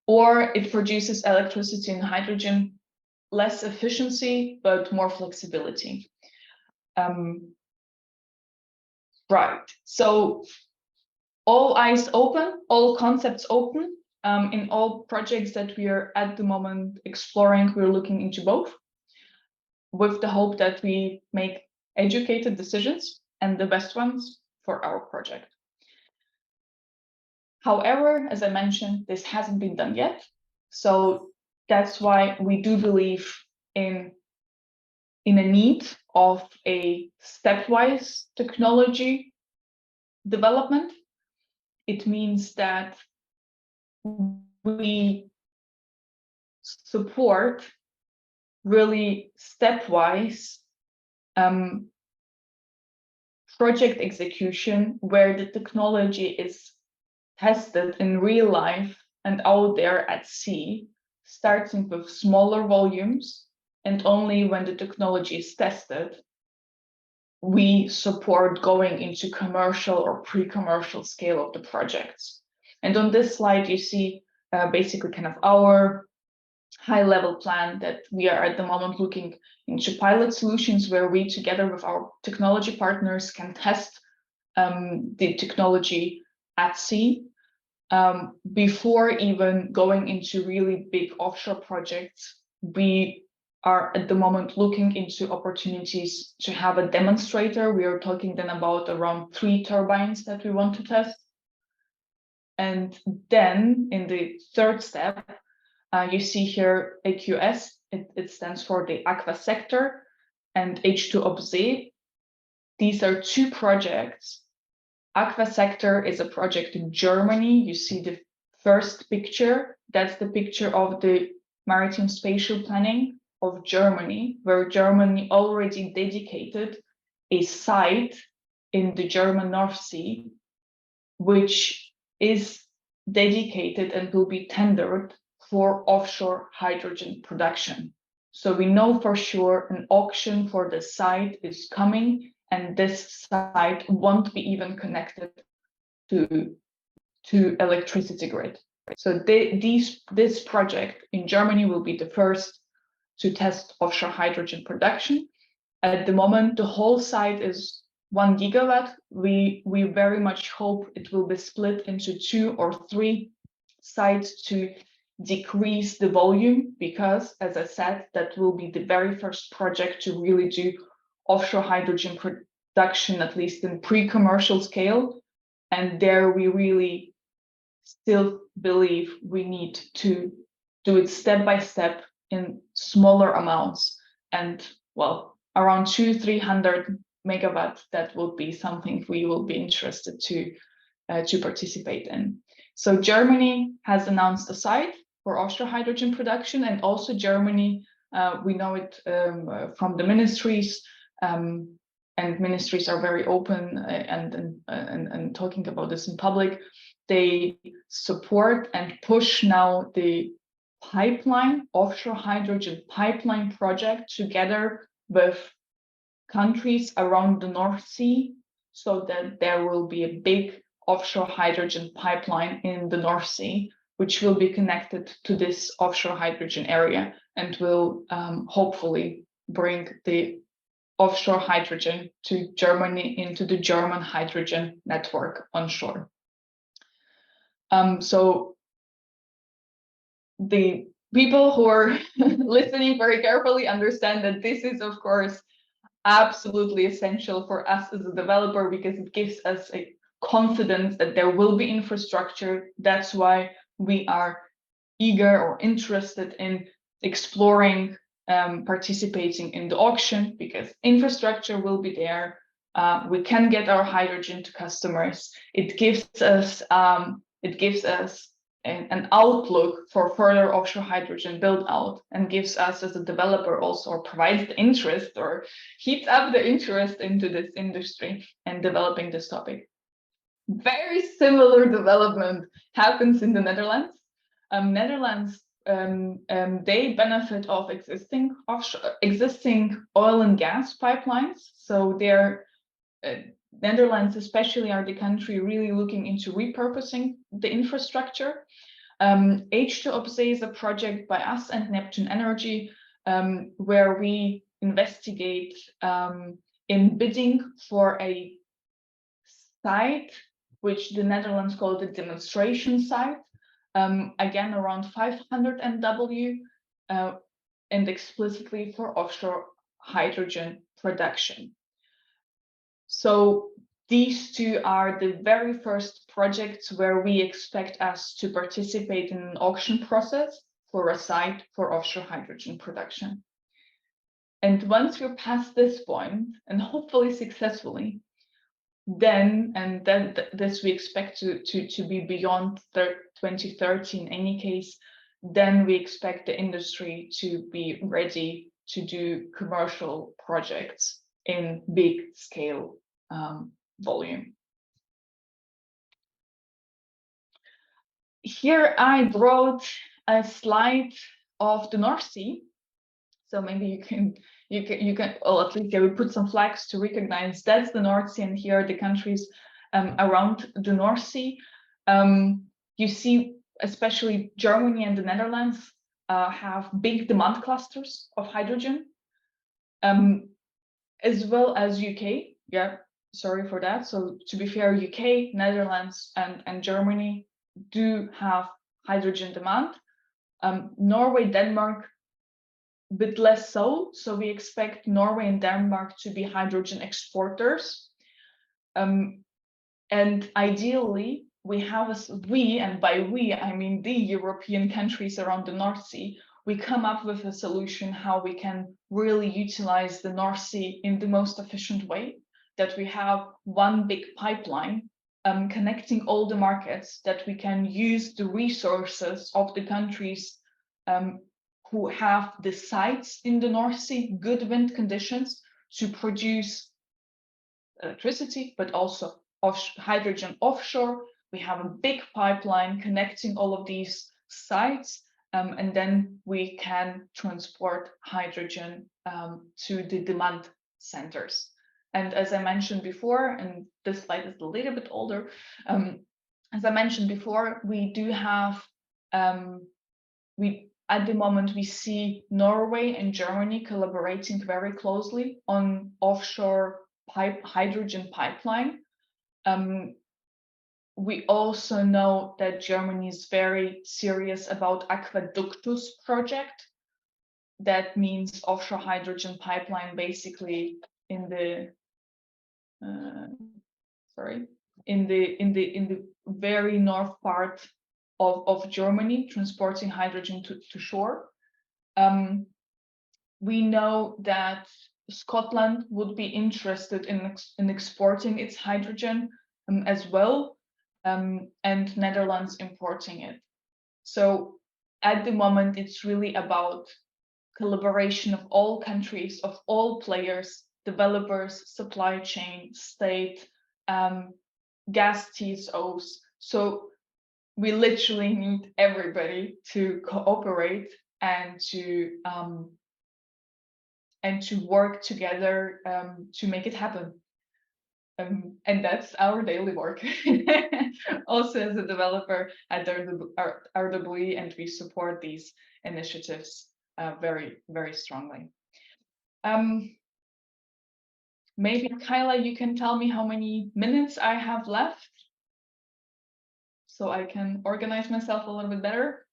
or it produces electricity and hydrogen, less efficiency, but more flexibility. Right, so all eyes open, all concepts open. In all projects that we are at the moment exploring, we're looking into both, with the hope that we make educated decisions and the best ones for our project. However, as I mentioned, this hasn't been done yet. So that's why we do believe in a need of a stepwise technology development. It means that we support really stepwise project execution where the technology is tested in real life and out there at sea, starting with smaller volumes, and only when the technology is tested, we support going into commercial or pre-commercial scale of the projects. And on this slide, you see basically kind of our high-level plan that we are at the moment looking into pilot solutions where we, together with our technology partners, can test the technology at sea before even going into really big offshore projects. We are at the moment looking into opportunities to have a demonstrator. We are talking then about around 3 turbines that we want to test. And then in the third step, you see here AQS, it stands for the Aqua Sector, and H2OBZ. These are 2 projects. Aqua Sector is a project in Germany. You see the first picture. That's the picture of the maritime spatial planning of Germany, where Germany already dedicated a site in the German North Sea, which is dedicated and will be tendered for offshore hydrogen production. So we know for sure an auction for the site is coming, and this site won't be even connected to electricity grid. So this project in Germany will be the first to test offshore hydrogen production. At the moment, the whole site is 1 gigawatt. We very much hope it will be split into 2 or 3 sites to decrease the volume, because, as I said, that will be the very first project to really do offshore hydrogen production, at least in pre-commercial scale. And there we really still believe we need to do it step by step in smaller amounts, and well, around 200-300 megawatts, that would be something we will be interested to participate in. So Germany has announced a site for offshore hydrogen production, and also Germany, we know it from the ministries, and ministries are very open and talking about this in public. They support and push now the pipeline, offshore hydrogen pipeline project, together with countries around the North Sea, so that there will be a big offshore hydrogen pipeline in the North Sea, which will be connected to this offshore hydrogen area and will hopefully bring the offshore hydrogen to Germany into the German hydrogen network onshore. So the people who are listening very carefully understand that this is, of course, absolutely essential for us as a developer, because it gives us a confidence that there will be infrastructure. That's why we are eager or interested in exploring participating in the auction, because infrastructure will be there. We can get our hydrogen to customers. It gives us an outlook for further offshore hydrogen build out, and gives us as a developer also, or provides the interest or heats up the interest into this industry and developing this topic. Very similar development happens in the Netherlands. They benefit of existing oil and gas pipelines. So Netherlands especially are the country really looking into repurposing the infrastructure. H2OPZ is a project by us and Neptune Energy, where we investigate in bidding for a site, which the Netherlands called the demonstration site, again around 500 MW, and explicitly for offshore hydrogen production. So these two are the very first projects where we expect us to participate in an auction process for a site for offshore hydrogen production. And once we're past this point, and hopefully successfully, then this we expect to be beyond 2030 in any case, then we expect the industry to be ready to do commercial projects in big scale volume. Here I brought a slide of the North Sea. So maybe you can, well, at least we put some flags to recognize that's the North Sea, and here are the countries around the North Sea. You see, especially Germany and the Netherlands have big demand clusters of hydrogen, as well as UK. Yeah, sorry for that. So to be fair, UK, Netherlands, and Germany do have hydrogen demand. Norway, Denmark, a bit less so. So we expect Norway and Denmark to be hydrogen exporters. And ideally, and by we, I mean the European countries around the North Sea, we come up with a solution how we can really utilize the North Sea in the most efficient way, that we have one big pipeline connecting all the markets, that we can use the resources of the countries who have the sites in the North Sea, good wind conditions to produce electricity, but also hydrogen offshore. We have a big pipeline connecting all of these sites, and then we can transport hydrogen to the demand centers. And as I mentioned before, and this slide is a little bit older, as I mentioned before, we do have, at the moment, we see Norway and Germany collaborating very closely on offshore hydrogen pipeline. We also know that Germany is very serious about Aqueductus project. That means offshore hydrogen pipeline, basically in the very north part of Germany, transporting hydrogen to shore. We know that Scotland would be interested in exporting its hydrogen as well, and Netherlands importing it. So at the moment, it's really about collaboration of all countries, of all players, developers, supply chain, state, gas TSOs. So we literally need everybody to cooperate and to work together to make it happen. And that's our daily work. Also as a developer at RWE, and we support these initiatives very, very strongly. Maybe Kyla, you can tell me how many minutes I have left, so I can organize myself a little bit better.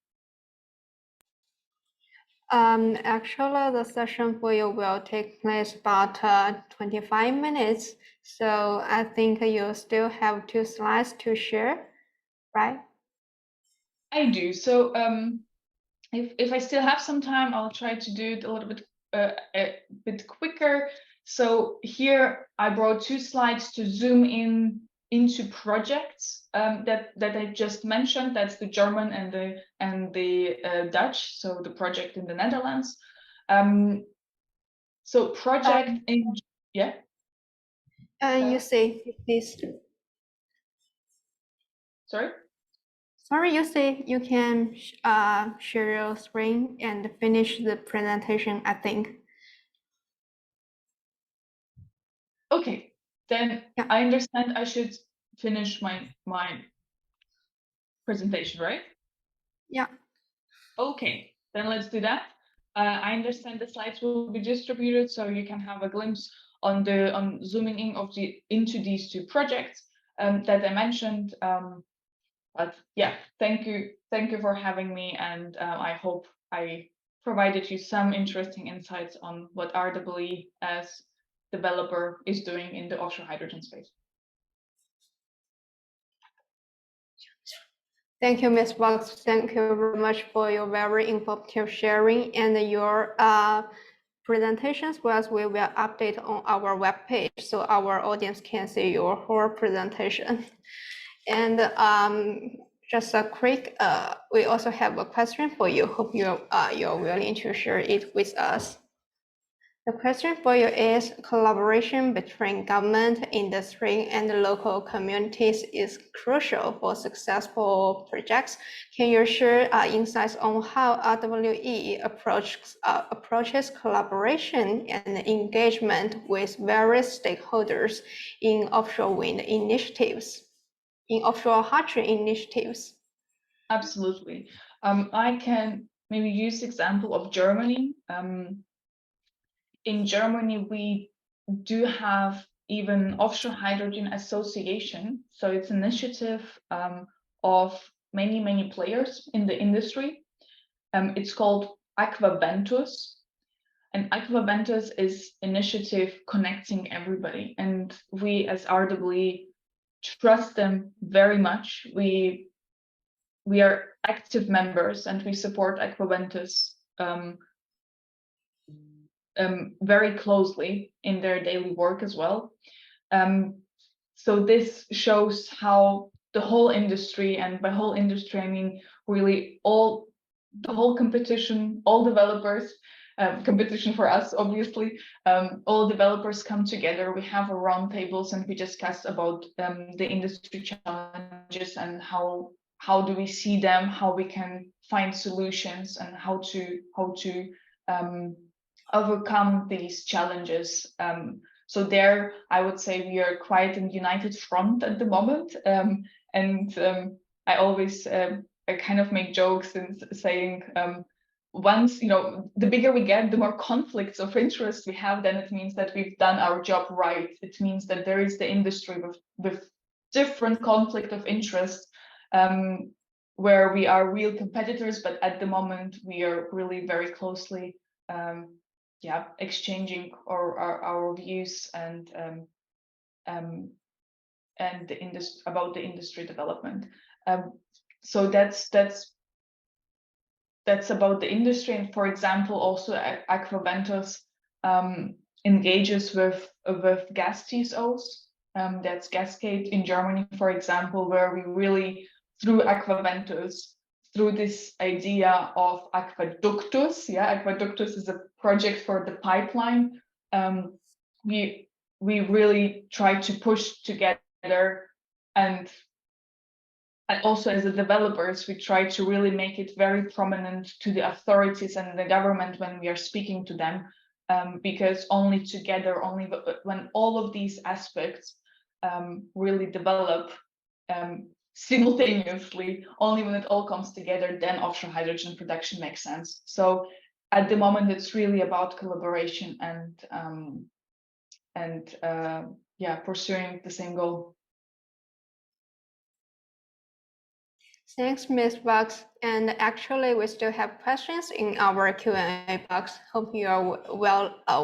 Actually, the session for you will take place about 25 minutes. So I think you still have 2 slides to share, right? I do. So if I still have some time, I'll try to do it a little bit a bit quicker. So here I brought 2 slides to zoom into projects that I just mentioned. That's the German and the Dutch. So the project in the Netherlands. So project in yeah. You say please. Sorry. Sorry, you say you can share your screen and finish the presentation, I think. Okay, then Yeah. I understand I should finish my presentation, right? Yeah. Okay, then let's do that. I understand the slides will be distributed, so you can have a glimpse on zooming in into these two projects that I mentioned. But yeah, thank you for having me, and I hope I provided you some interesting insights on what RWE as developer is doing in the offshore hydrogen space. Thank you, Ms. Box. Thank you very much for your very informative sharing and your presentations. Plus, we will update on our webpage so our audience can see your whole presentation. And just a quick, we also have a question for you. Hope you're willing to share it with us. The question for you is: collaboration between government, industry, and local communities is crucial for successful projects. Can you share insights on how RWE approaches collaboration and engagement with various stakeholders in offshore wind initiatives, in offshore hydrogen initiatives? Absolutely. I can maybe use example of Germany. In Germany, we do have even Offshore Hydrogen Association. So it's an initiative of many players in the industry. It's called Aquaventus. And Aquaventus is initiative connecting everybody. And we as RWE trust them very much. We are active members and we support Aquaventus very closely in their daily work as well. So this shows how the whole industry, and by whole industry I mean really the whole competition, all developers, competition for us obviously, all developers come together. We have a round tables and we discuss about the industry challenges and how do we see them, how we can find solutions, and how to overcome these challenges. So there, I would say we are quite a united front at the moment. I always I kind of make jokes and saying, once, the bigger we get, the more conflicts of interest we have, then it means that we've done our job right. It means that there is the industry with different conflict of interest, where we are real competitors, but at the moment we are really very closely exchanging our views and about the industry development. So that's about the industry. And for example, also Aquaventus engages with gas TSOs. That's Gascade in Germany, for example, where we really, through Aquaventus, through this idea of aqueductus, aqueductus is a project for the pipeline. We really try to push together, and also as the developers, we try to really make it very prominent to the authorities and the government when we are speaking to them, because only together, only when all of these aspects really develop simultaneously, only when it all comes together, then offshore hydrogen production makes sense. So at the moment, it's really about collaboration and pursuing the same goal. Thanks, Ms. Box. And actually, we still have questions in our Q&A box. Hope you are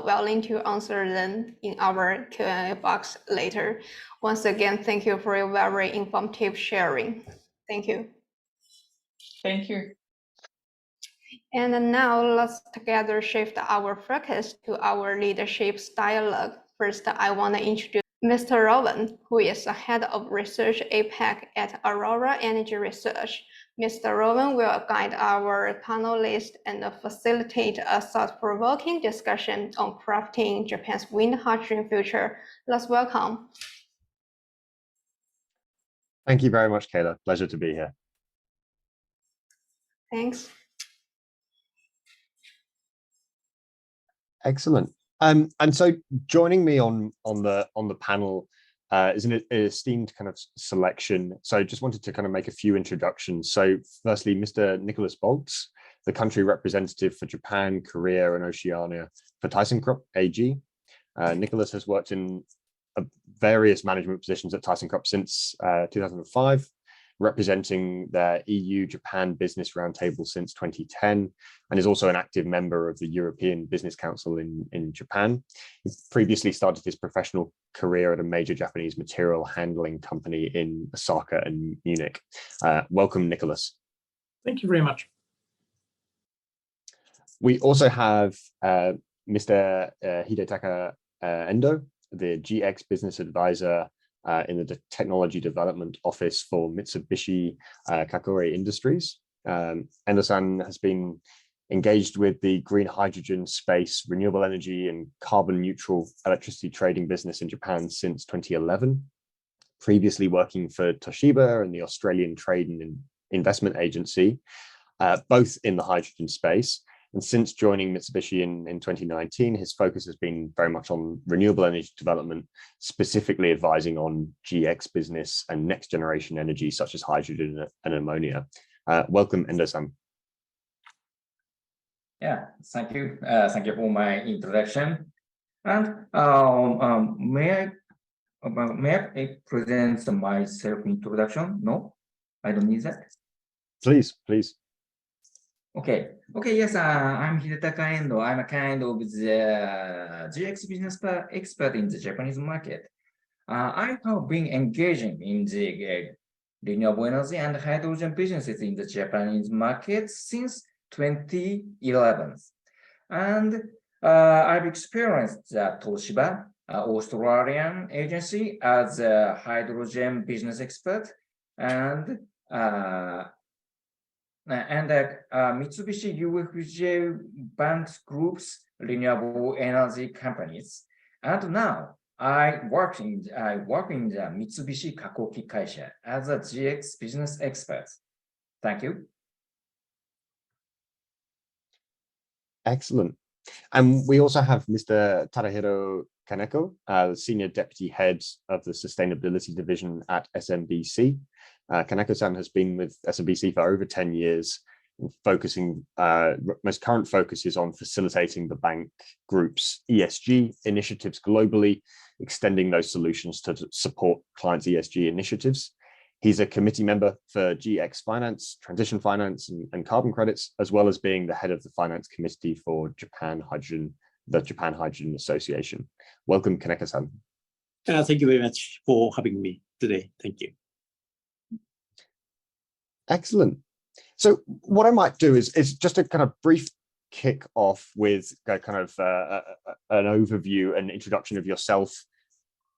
willing to answer them in our Q&A box later. Once again, thank you for your very informative sharing. Thank you. Thank you. And now let's together shift our focus to our leadership's dialogue. First, I want to introduce Mr. Rowan, who is the head of research APAC at Aurora Energy Research. Mr. Rowan will guide our panelists and facilitate a thought-provoking discussion on crafting Japan's wind hydrogen future. Let's welcome. Thank you very much, Kayla. Pleasure to be here. Thanks. Excellent. And so joining me on the panel is an esteemed kind of selection. So just wanted to kind of make a few introductions. So firstly, Mr. Nicholas Boltz, the country representative for Japan, Korea, and Oceania for ThyssenKrupp AG. Nicholas has worked in various management positions at ThyssenKrupp since 2005, representing their EU-Japan Business Roundtable since 2010, and is also an active member of the European Business Council in Japan. He previously started his professional career at a major Japanese material handling company in Osaka and Munich. Welcome, Nicholas. Thank you very much. We also have Mr. Hidetaka Endo, the GX Business Advisor in the Technology Development Office for Mitsubishi Kakure Industries. Endo-san has been engaged with the green hydrogen space, renewable energy, and carbon neutral electricity trading business in Japan since 2011, previously working for Toshiba and the Australian Trade and Investment Agency, both in the hydrogen space. And since joining Mitsubishi in 2019, his focus has been very much on renewable energy development, specifically advising on GX business and next generation energy, such as hydrogen and ammonia. Welcome, Endo-san. Yeah, thank you. Thank you for my introduction. And may I present my self-introduction? No, I don't need that. Please, please. Okay, yes, I'm Hidetaka Endo. I'm a kind of the GX business expert in the Japanese market. I have been engaging in the renewable energy and hydrogen businesses in the Japanese market since 2011. And I've experienced the Toshiba, Australian agency, as a hydrogen business expert, and Mitsubishi UFJ Banks Group's renewable energy companies. And now I work in the Mitsubishi Kakoki Kaisha as a GX business expert. Thank you. Excellent. And we also have Mr. Tadahiro Kaneko, Senior Deputy Head of the Sustainability Division at SMBC. Kaneko-san has been with SMBC for over 10 years, focusing, most current focus is on facilitating the bank group's ESG initiatives globally, extending those solutions to support clients' ESG initiatives. He's a committee member for GX Finance, Transition Finance, and Carbon Credits, as well as being the head of the Finance Committee for the Japan Hydrogen Association. Welcome, Kaneko-san. Thank you very much for having me today. Thank you. Excellent. So what I might do is just a kind of brief kick off with kind of an overview and introduction of yourself,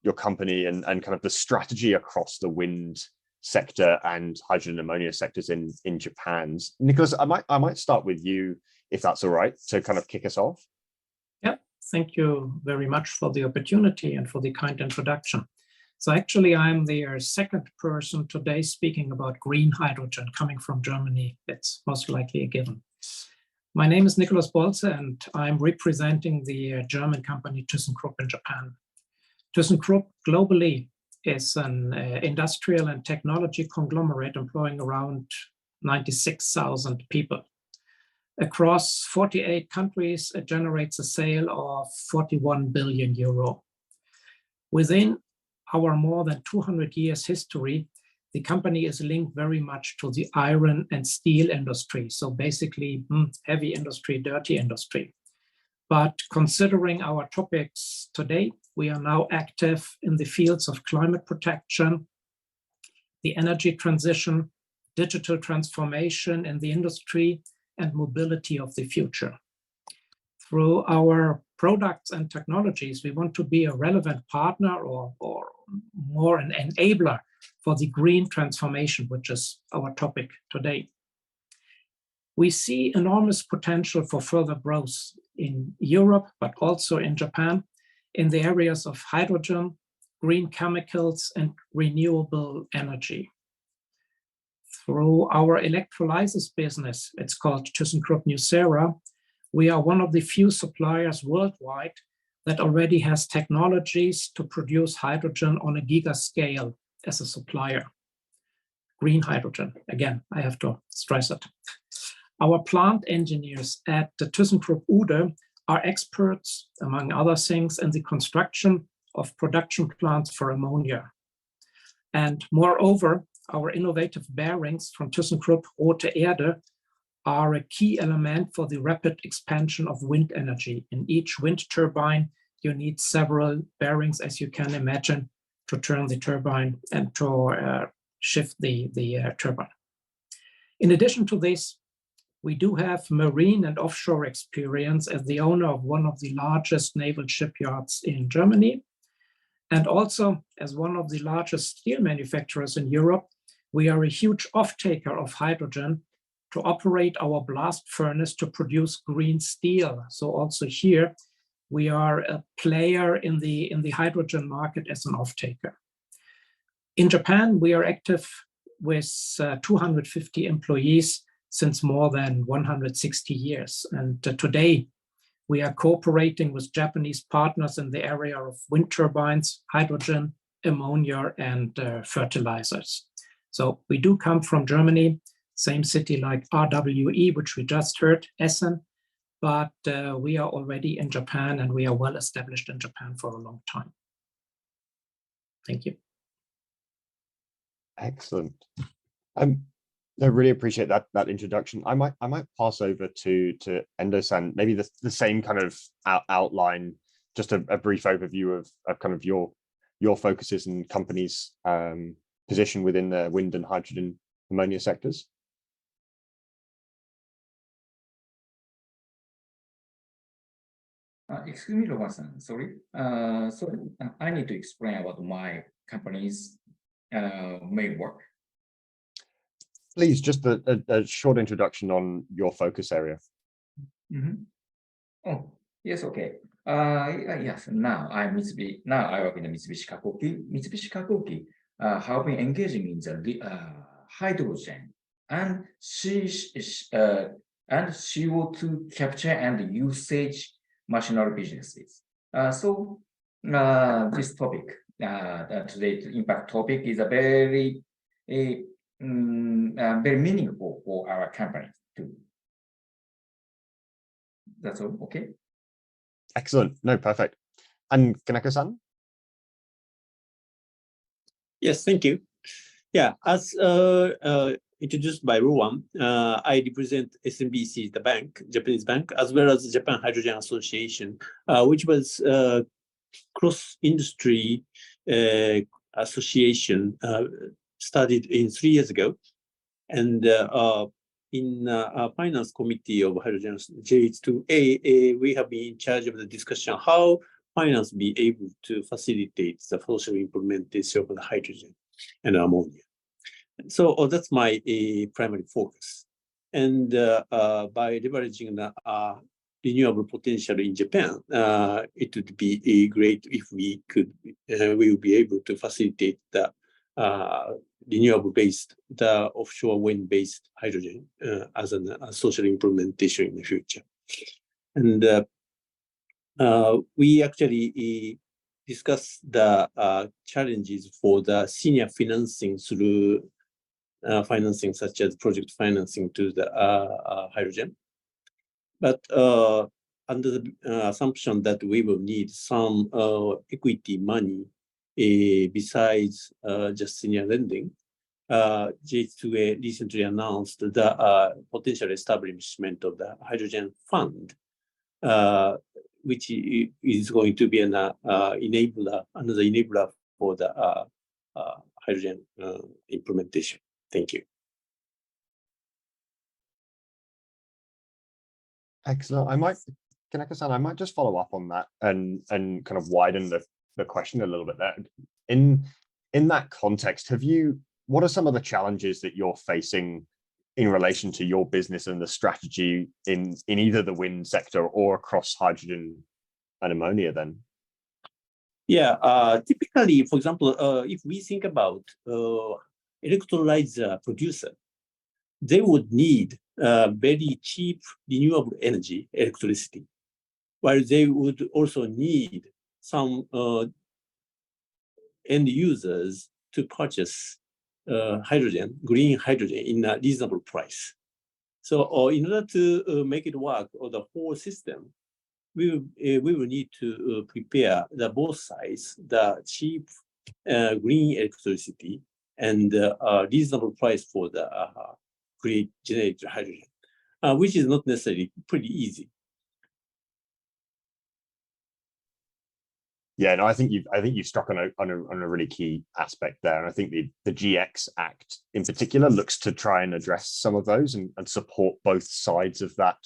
your company, and kind of the strategy across the wind sector and hydrogen and ammonia sectors in Japan. Nicholas, I might start with you, if that's all right, to kind of kick us off. Yeah, thank you very much for the opportunity and for the kind introduction. So actually, I'm the second person today speaking about green hydrogen coming from Germany. It's most likely a given. My name is Nicholas Boltz, and I'm representing the German company ThyssenKrupp in Japan. ThyssenKrupp globally is an industrial and technology conglomerate employing around 96,000 people. Across 48 countries, it generates a sale of 41 billion euro. Within our more than 200 years history, the company is linked very much to the iron and steel industry. So basically heavy industry, dirty industry. But considering our topics today, we are now active in the fields of climate protection, the energy transition, digital transformation in the industry, and mobility of the future. Through our products and technologies, we want to be a relevant partner or more an enabler for the green transformation, which is our topic today. We see enormous potential for further growth in Europe, but also in Japan, in the areas of hydrogen, green chemicals, and renewable energy. Through our electrolysis business, it's called ThyssenKrupp Nucera, we are one of the few suppliers worldwide that already has technologies to produce hydrogen on a giga scale as a supplier. Green hydrogen, again, I have to stress it. Our plant engineers at the ThyssenKrupp Uhde are experts, among other things, in the construction of production plants for ammonia. And moreover, our innovative bearings from ThyssenKrupp Rote Erde are a key element for the rapid expansion of wind energy. In each wind turbine, you need several bearings, as you can imagine, to turn the turbine and to shift the turbine. In addition to this, we do have marine and offshore experience as the owner of one of the largest naval shipyards in Germany. And also, as one of the largest steel manufacturers in Europe, we are a huge off-taker of hydrogen to operate our blast furnace to produce green steel. So also here, we are a player in the hydrogen market as an off-taker. In Japan, we are active with 250 employees since more than 160 years. And today, we are cooperating with Japanese partners in the area of wind turbines, hydrogen, ammonia, and fertilizers. So we do come from Germany, same city like RWE, which we just heard, Essen, but we are already in Japan and we are well established in Japan for a long time. Thank you. Excellent. I really appreciate that introduction. I might pass over to Endo-san, maybe the same kind of outline, just a brief overview of kind of your focuses and company's position within the wind and hydrogen ammonia sectors. Excuse me, Roman-san, sorry. So I need to explain about my company's main work. Please, just a short introduction on your focus area. Mm-hmm. Oh, yes, okay. Yes, now I work in the Mitsubishi Kakoki. Mitsubishi Kakoki have been engaging in the hydrogen and CO2 capture and usage machinery businesses. So this topic, today's impact topic, is a very meaningful for our company too. That's all, okay? Excellent. No, perfect. And Kaneko-san? Yes, thank you. Yeah, as introduced by Rowan, I represent SMBC, the bank, Japanese bank, as well as the Japan Hydrogen Association, which was a cross-industry association started in 3 years ago. And in our finance committee of hydrogen JH2A, we have been in charge of the discussion how finance be able to facilitate the social implementation of the hydrogen and ammonia. So that's my primary focus. And by leveraging the renewable potential in Japan, it would be great if we will be able to facilitate the renewable-based, the offshore wind-based hydrogen as a social implementation in the future. And we actually discussed the challenges for the senior financing through financing such as project financing to the hydrogen. But under the assumption that we will need some equity money besides just senior lending, JH2A recently announced the potential establishment of the hydrogen fund, which is going to be another enabler for the hydrogen implementation. Thank you. Excellent. Kaneko-san, I might just follow up on that and kind of widen the question a little bit there. In that context, what are some of the challenges that you're facing in relation to your business and the strategy in either the wind sector or across hydrogen and ammonia then? Yeah, typically, for example, if we think about electrolyzer producer, they would need very cheap renewable energy, electricity. while they would also need some end users to purchase hydrogen, green hydrogen in a reasonable price. So in order to make it work, or the whole system, we will need to prepare the both sides, the cheap green electricity and a reasonable price for the green generated hydrogen, which is not necessarily pretty easy. Yeah, no, I think you've struck on a really key aspect there, and I think the GX Act in particular looks to try and address some of those and support both sides of that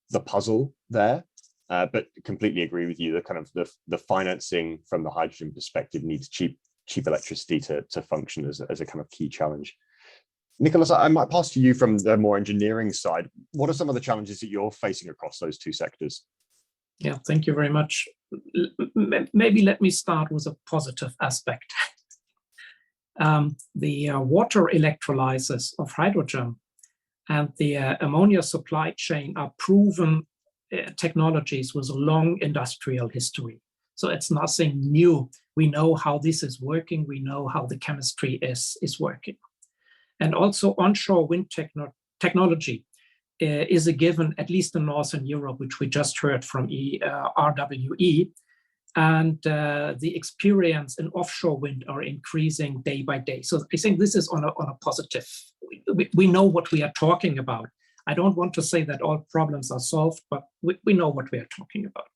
the puzzle there. But completely agree with you. The kind of the financing from the hydrogen perspective needs cheap electricity to function as a kind of key challenge. Nicholas, I might pass to you from the more engineering side. What are some of the challenges that you're facing across those two sectors? Yeah, thank you very much. Maybe let me start with a positive aspect. The water electrolysis of hydrogen and the ammonia supply chain are proven technologies with a long industrial history. So it's nothing new. We know how this is working. We know how the chemistry is working. And also onshore wind technology is a given, at least in Northern Europe, which we just heard from RWE. And the experience in offshore wind are increasing day by day. So I think this is on a positive. We know what we are talking about. I don't want to say that all problems are solved, but we know what we are talking about.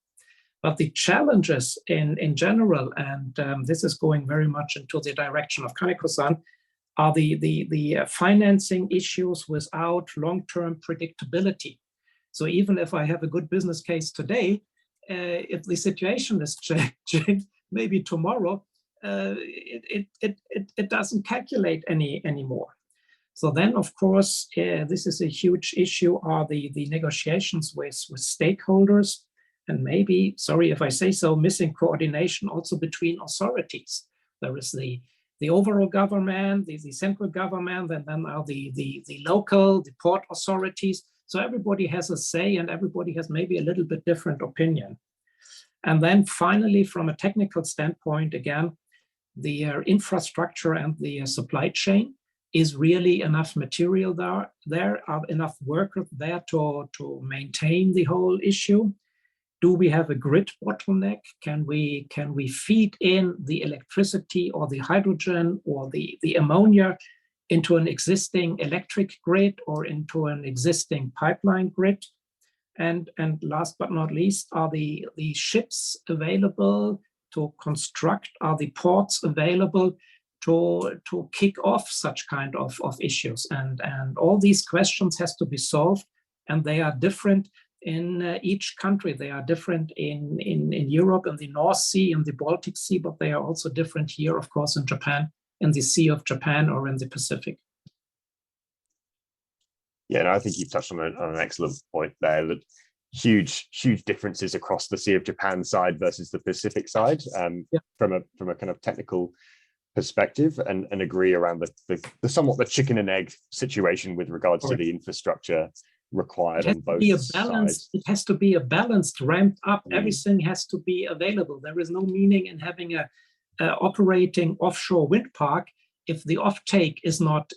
But the challenges in general, and this is going very much into the direction of Kaneko-san, are the financing issues without long-term predictability. So even if I have a good business case today, if the situation is changed, maybe tomorrow, it doesn't calculate anymore. So then, of course, this is a huge issue, are the negotiations with stakeholders, and maybe, sorry if I say so, missing coordination also between authorities. There is the overall government, the central government, and then are the local, the port authorities. So everybody has a say and everybody has maybe a little bit different opinion. And then finally, from a technical standpoint, again, the infrastructure and the supply chain, is really enough material there are enough workers there to maintain the whole issue? Do we have a grid bottleneck? Can we feed in the electricity or the hydrogen or the ammonia into an existing electric grid or into an existing pipeline grid? And last but not least, are the ships available to construct? Are the ports available to kick off such kind of issues? And all these questions has to be solved, and they are different in each country. They are different in Europe, in the North Sea, in the Baltic Sea, but they are also different here, of course, in Japan, in the Sea of Japan or in the Pacific. Yeah, no, I think you've touched on an excellent point there, that huge differences across the Sea of Japan side versus the Pacific side, from a kind of technical perspective, and agree around the somewhat the chicken and egg situation with regards to the infrastructure required on both sides. It has to be a balanced ramp up. Everything has to be available. There is no meaning in having a operating offshore wind park if the offtake is not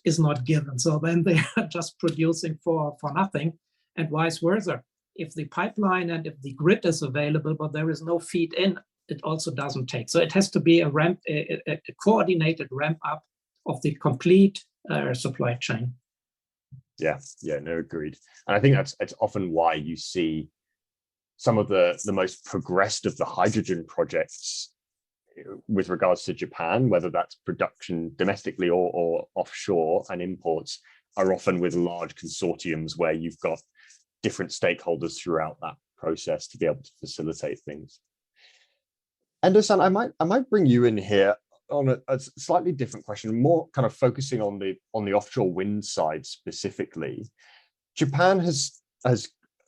given. So then they are just producing for nothing, and vice versa. If the pipeline and if the grid is available, but there is no feed in, it also doesn't take. So it has to be a coordinated ramp up of the complete supply chain. Yeah, no, agreed. And I think it's often why you see some of the most progressed of the hydrogen projects with regards to Japan, whether that's production domestically or offshore, and imports are often with large consortiums where you've got different stakeholders throughout that process to be able to facilitate things. Endo-san, I might bring you in here on a slightly different question, more kind of focusing on the offshore wind side specifically. Japan has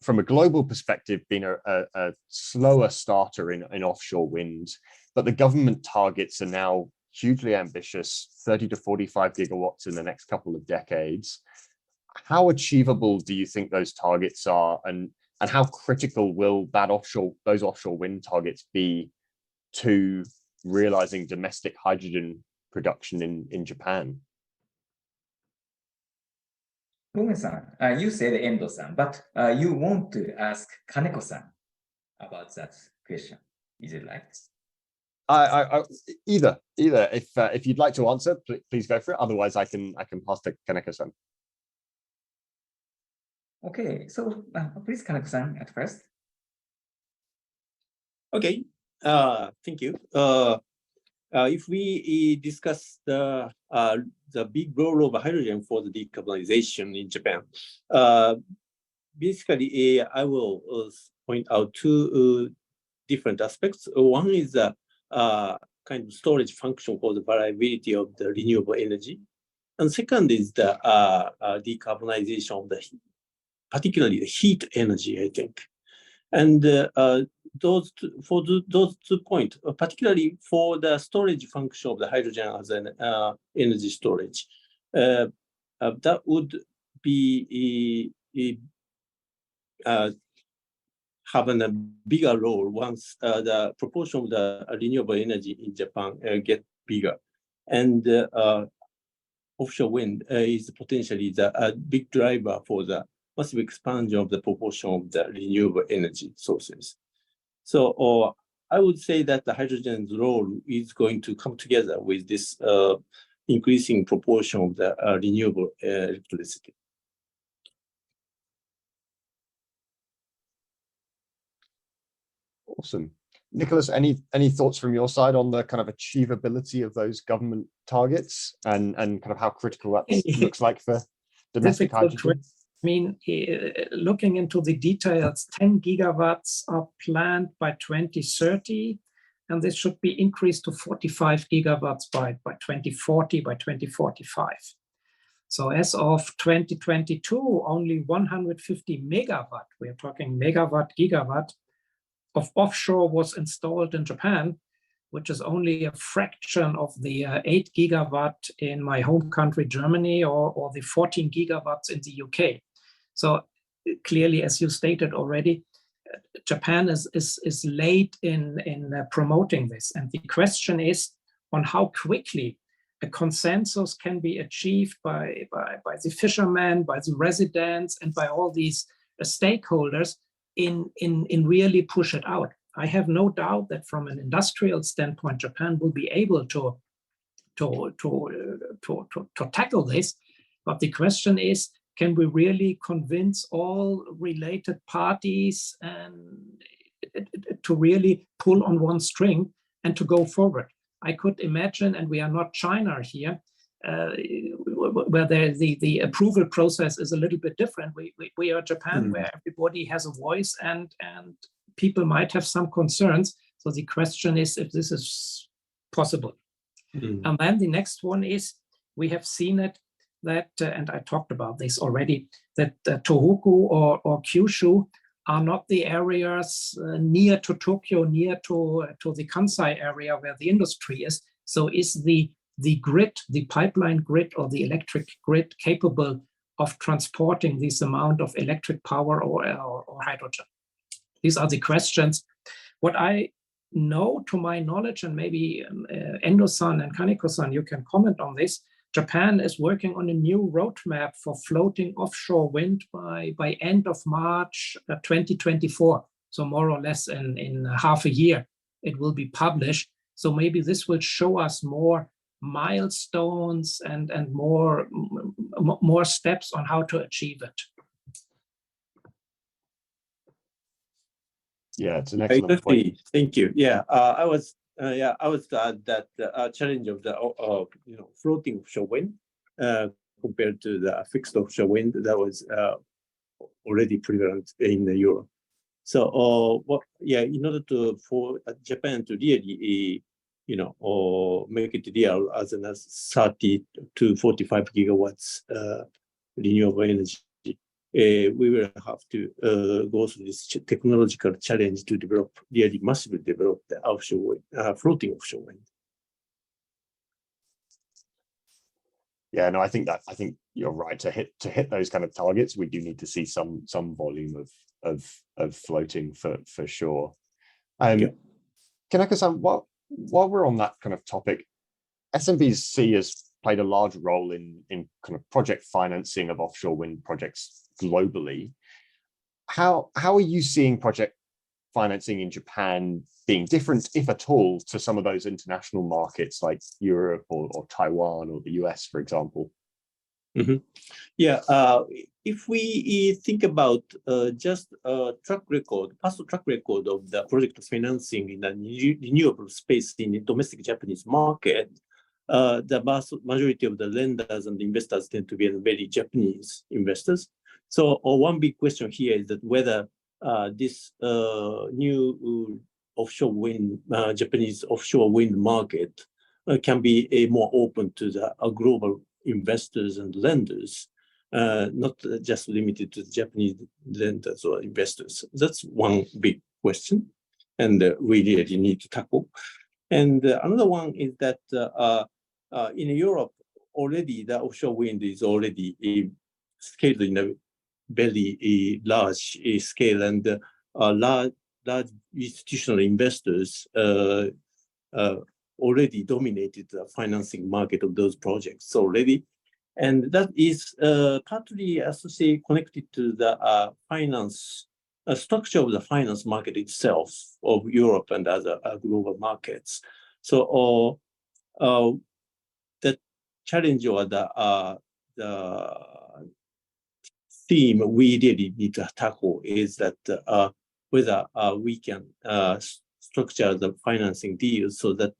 from a global perspective been a slower starter in offshore wind, but the government targets are now hugely ambitious, 30 to 45 gigawatts in the next couple of decades. How achievable do you think those targets are, and And how critical will those offshore wind targets be to realizing domestic hydrogen production in Japan? Tome-san, you said Endo-san, but you want to ask Kaneko-san about that question. Is it right? Either. If you'd like to answer, please go for it. Otherwise, I can pass to Kaneko-san. Okay, so please, Kaneko-san, at first. Okay, thank you. If we discuss the big role of hydrogen for the decarbonization in Japan, basically, I will point out two different aspects. One is the kind of storage function for the variability of the renewable energy, and second is the decarbonization of the particularly the heat energy, I think. And those 2 points, particularly for the storage function of the hydrogen as an energy storage, that would be having a bigger role once the proportion of the renewable energy in Japan get bigger. And offshore wind is potentially a big driver for the massive expansion of the proportion of the renewable energy sources. So I would say that the hydrogen's role is going to come together with this increasing proportion of the renewable electricity. Awesome. Nicholas, any thoughts from your side on the kind of achievability of those government targets and kind of how critical that looks like for domestic hydrogen? I mean, looking into the details, 10 gigawatts are planned by 2030, and this should be increased to 45 gigawatts by 2040, by 2045. So as of 2022, only 150 megawatt, we're talking megawatt, gigawatt, of offshore was installed in Japan, which is only a fraction of the 8 gigawatt in my home country, Germany, or the 14 gigawatts in the UK. So clearly, as you stated already, Japan is late in promoting this. And the question is on how quickly a consensus can be achieved by the fishermen, by the residents, and by all these stakeholders in really push it out. I have no doubt that from an industrial standpoint, Japan will be able to tackle this. But the question is, can we really convince all related parties and to really pull on one string and to go forward? I could imagine, and we are not China here, where the approval process is a little bit different. We are Japan, where everybody has a voice and people might have some concerns. So the question is if this is possible. And then the next one is, we have seen it that, and I talked about this already, that Tohoku or Kyushu are not the areas near to Tokyo, near to the Kansai area where the industry is. So is the grid, the pipeline grid or the electric grid capable of transporting this amount of electric power or hydrogen? These are the questions. What I know, to my knowledge, and maybe Endo-san and Kaneko-san, you can comment on this, Japan is working on a new roadmap for floating offshore wind by end of March 2024. So more or less in half a year, it will be published. So maybe this will show us more milestones and more steps on how to achieve it. Yeah, it's an excellent point. Thank you. Yeah, I was to add that the challenge of the floating offshore wind compared to the fixed offshore wind that was already prevalent in Europe. So in order for Japan to really make it real as 30 to 45 gigawatts renewable energy, we will have to go through this technological challenge to really massively develop the offshore wind, floating offshore wind. Yeah, no, I think you're right. To hit those kind of targets, we do need to see some volume of floating for sure. Yeah. Kanaka-san, while we're on that kind of topic, SMBC has played a large role in kind of project financing of offshore wind projects globally. How are you seeing project financing in Japan being different, if at all, to some of those international markets like Europe or Taiwan or the US, for example? Mm-hmm. Yeah, if we think about just past track record of the project financing in the renewable space in the domestic Japanese market, the vast majority of the lenders and investors tend to be very Japanese investors. So one big question here is that whether this new offshore wind, Japanese offshore wind market can be more open to the global investors and lenders, not just limited to the Japanese lenders or investors. That's one big question, and we really need to tackle. And another one is that in Europe, already the offshore wind is already scaled in a very large scale, and large institutional investors already dominated the financing market of those projects already. And that is partly associated, connected to the finance structure of the finance market itself of Europe and other global markets. So the challenge or the theme we really need to tackle is that whether we can structure the financing deals so that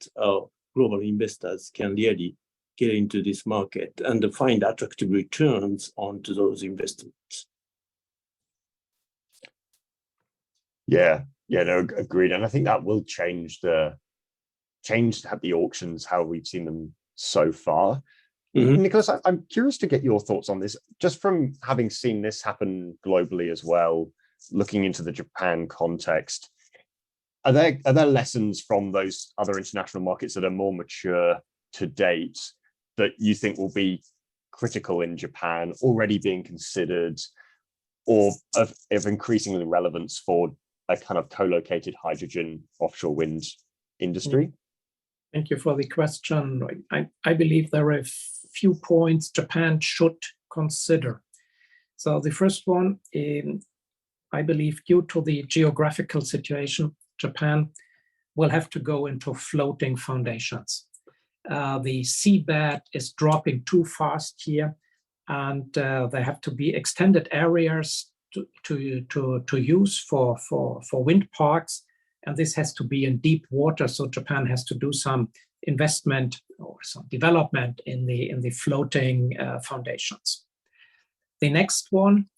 global investors can really get into this market and find attractive returns onto those investments. Yeah, no, agreed. And I think that will change the auctions, how we've seen them so far. Mm-hmm. Nicholas, I'm curious to get your thoughts on this, just from having seen this happen globally as well, looking into the Japan context. Are there lessons from those other international markets that are more mature to date that you think will be critical in Japan, already being considered, or of increasing relevance for a kind of co-located hydrogen offshore wind industry? Thank you for the question. I believe there are a few points Japan should consider. So the first one, I believe due to the geographical situation, Japan will have to go into floating foundations. The seabed is dropping too fast here, and there have to be extended areas to use for wind parks, and this has to be in deep water. So Japan has to do some investment or some development in the floating foundations. The next one,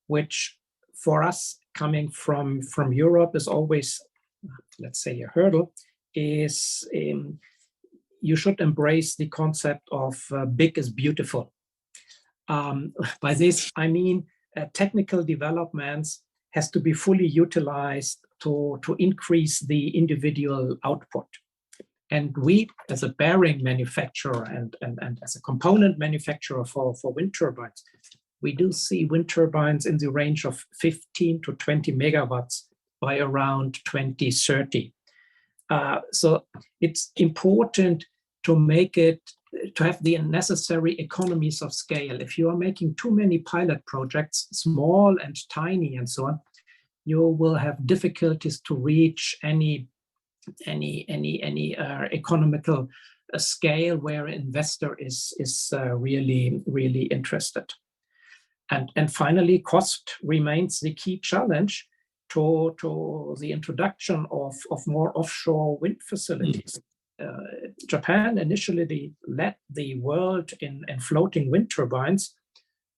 which for us coming from Europe is always, let's say, a hurdle, is you should embrace the concept of big is beautiful. By this, I mean technical developments has to be fully utilized to increase the individual output. And we, as a bearing manufacturer and as a component manufacturer for wind turbines, we do see wind turbines in the range of 15 to 20 megawatts by around 2030. So it's important to have the necessary economies of scale. If you are making too many pilot projects, small and tiny and so on, you will have difficulties to reach any economical scale where an investor is really interested. And finally, cost remains the key challenge to the introduction of more offshore wind facilities. Japan initially led the world in floating wind turbines.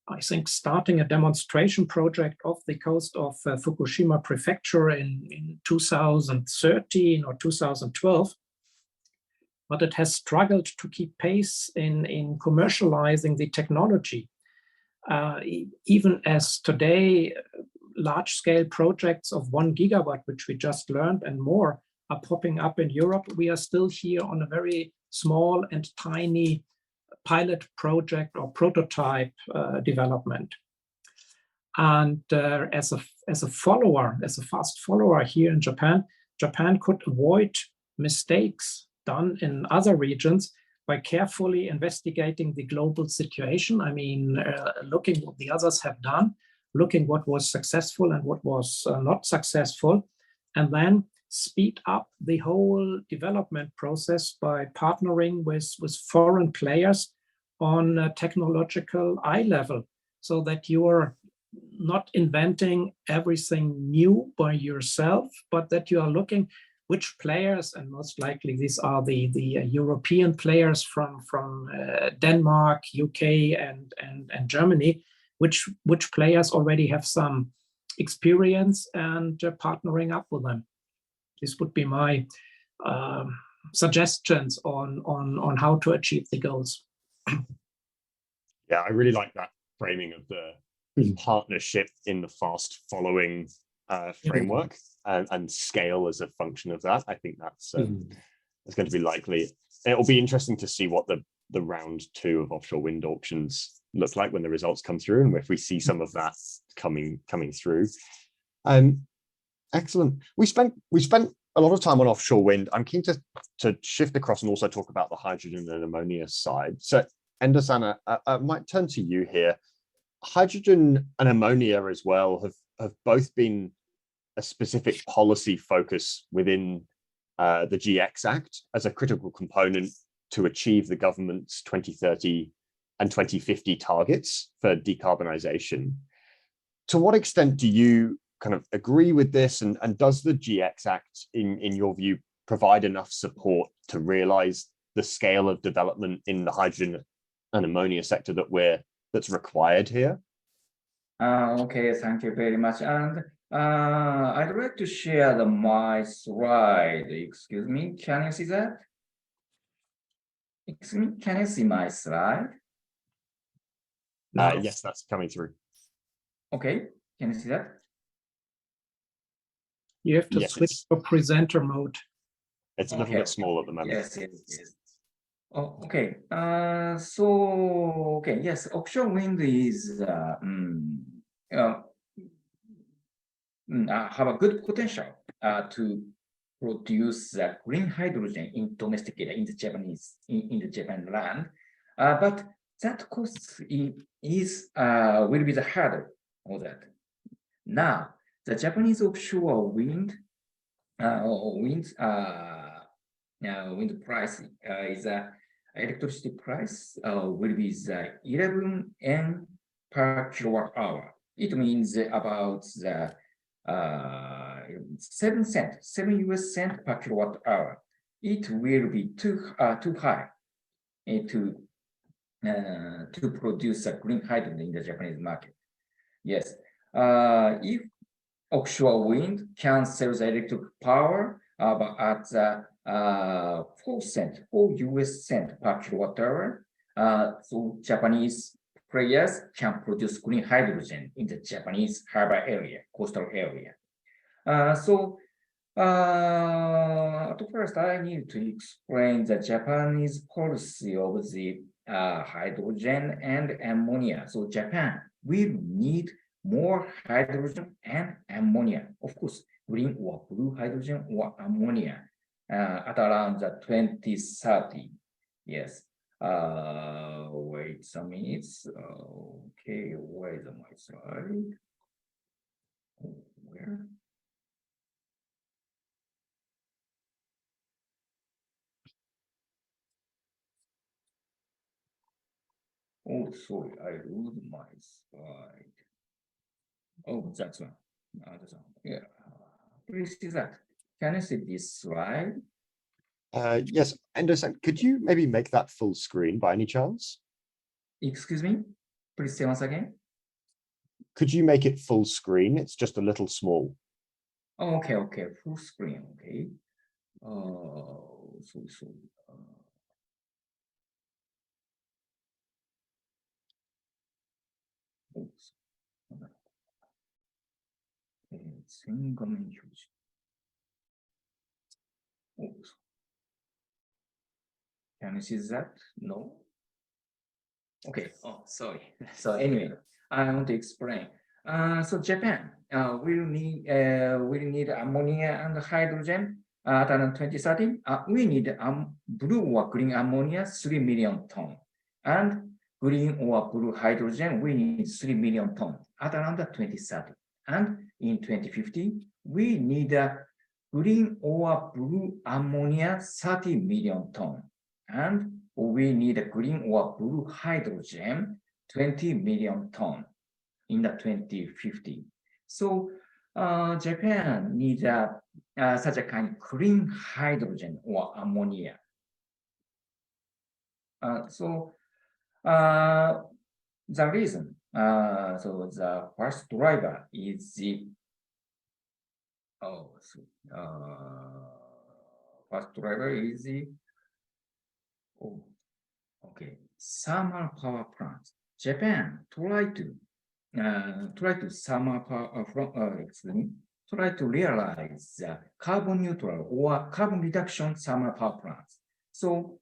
I think starting a demonstration project off the coast of Fukushima Prefecture in 2013 or 2012, but it has struggled to keep pace in commercializing the technology. Even as today, large-scale projects of 1 gigawatt, which we just learned, and more are popping up in Europe, we are still here on a very small and tiny pilot project or prototype development. And as a follower, as a fast follower here in Japan, Japan could avoid mistakes done in other regions by carefully investigating the global situation. I mean, looking what the others have done, looking what was successful and what was not successful, and then speed up the whole development process by partnering with foreign players on a technological eye level, so that you are not inventing everything new by yourself, but that you are looking which players, and most likely these are the European players from Denmark, UK, and Germany, which players already have some experience, and partnering up with them. This would be my suggestions on how to achieve the goals. Yeah, I really like that framing of the partnership in the fast following framework, and scale as a function of that. I think that's going to be likely. It'll be interesting to see what the round 2 of offshore wind auctions look like when the results come through, and if we see some of that coming through. Excellent. We spent a lot of time on offshore wind. I'm keen to shift across and also talk about the hydrogen and ammonia side. So Endo-san, I might turn to you here. Hydrogen and ammonia as well have both been a specific policy focus within the GX Act as a critical component to achieve the government's 2030 and 2050 targets for decarbonisation. To what extent do you kind of agree with this, and does the GX Act, in your view, provide enough support to realise the scale of development in the hydrogen and ammonia sector that's required here? Okay, thank you very much. And I'd like to share my slide. Excuse me, can you see that? Excuse me, can you see my slide? Yes, that's coming through. Okay, can you see that? You have to switch to presenter mode. It's a little bit small at the moment. Yes. Oh, okay. Yes, offshore wind is have a good potential to produce green hydrogen in the Japan land, but that cost is will be the hurdle for that. Now, the Japanese offshore wind price is electricity price will be 11 yen per kilowatt hour. It means about the 7 US cent per kilowatt hour. It will be too high to produce a green hydrogen in the Japanese market. Yes, if offshore wind can sell the electric power but at 4 US cent per kilowatt hour, so Japanese players can produce green hydrogen in the Japanese harbor area, coastal area. At first, I need to explain the Japanese policy of the hydrogen and ammonia. So Japan will need more hydrogen and ammonia, of course, green or blue hydrogen or ammonia at around the 2030. Yes. Wait some minutes. Okay, where is my slide? Where? Oh, sorry, I lose my slide. Oh, that's one. Yeah. Please see that. Can you see this slide? Yes, Endo-san, could you maybe make that full screen by any chance? Excuse me? Please say once again. Could you make it full screen? It's just a little small. Oh, okay, full screen, okay. Sorry. Can you see that? No? Okay, oh, sorry. So anyway, I want to explain. So Japan will need ammonia and hydrogen at around 2030. We need blue or green ammonia 3 million ton, and green or blue hydrogen we need 3 million ton at around 2030. And in 2050 we need green or blue ammonia 30 million ton, and we need a green or blue hydrogen 20 million ton in the 2050. So Japan needs such a kind of clean hydrogen or ammonia. The reason, so the first driver is the thermal power plants. Japan try to realize carbon neutral or carbon reduction thermal power plants. So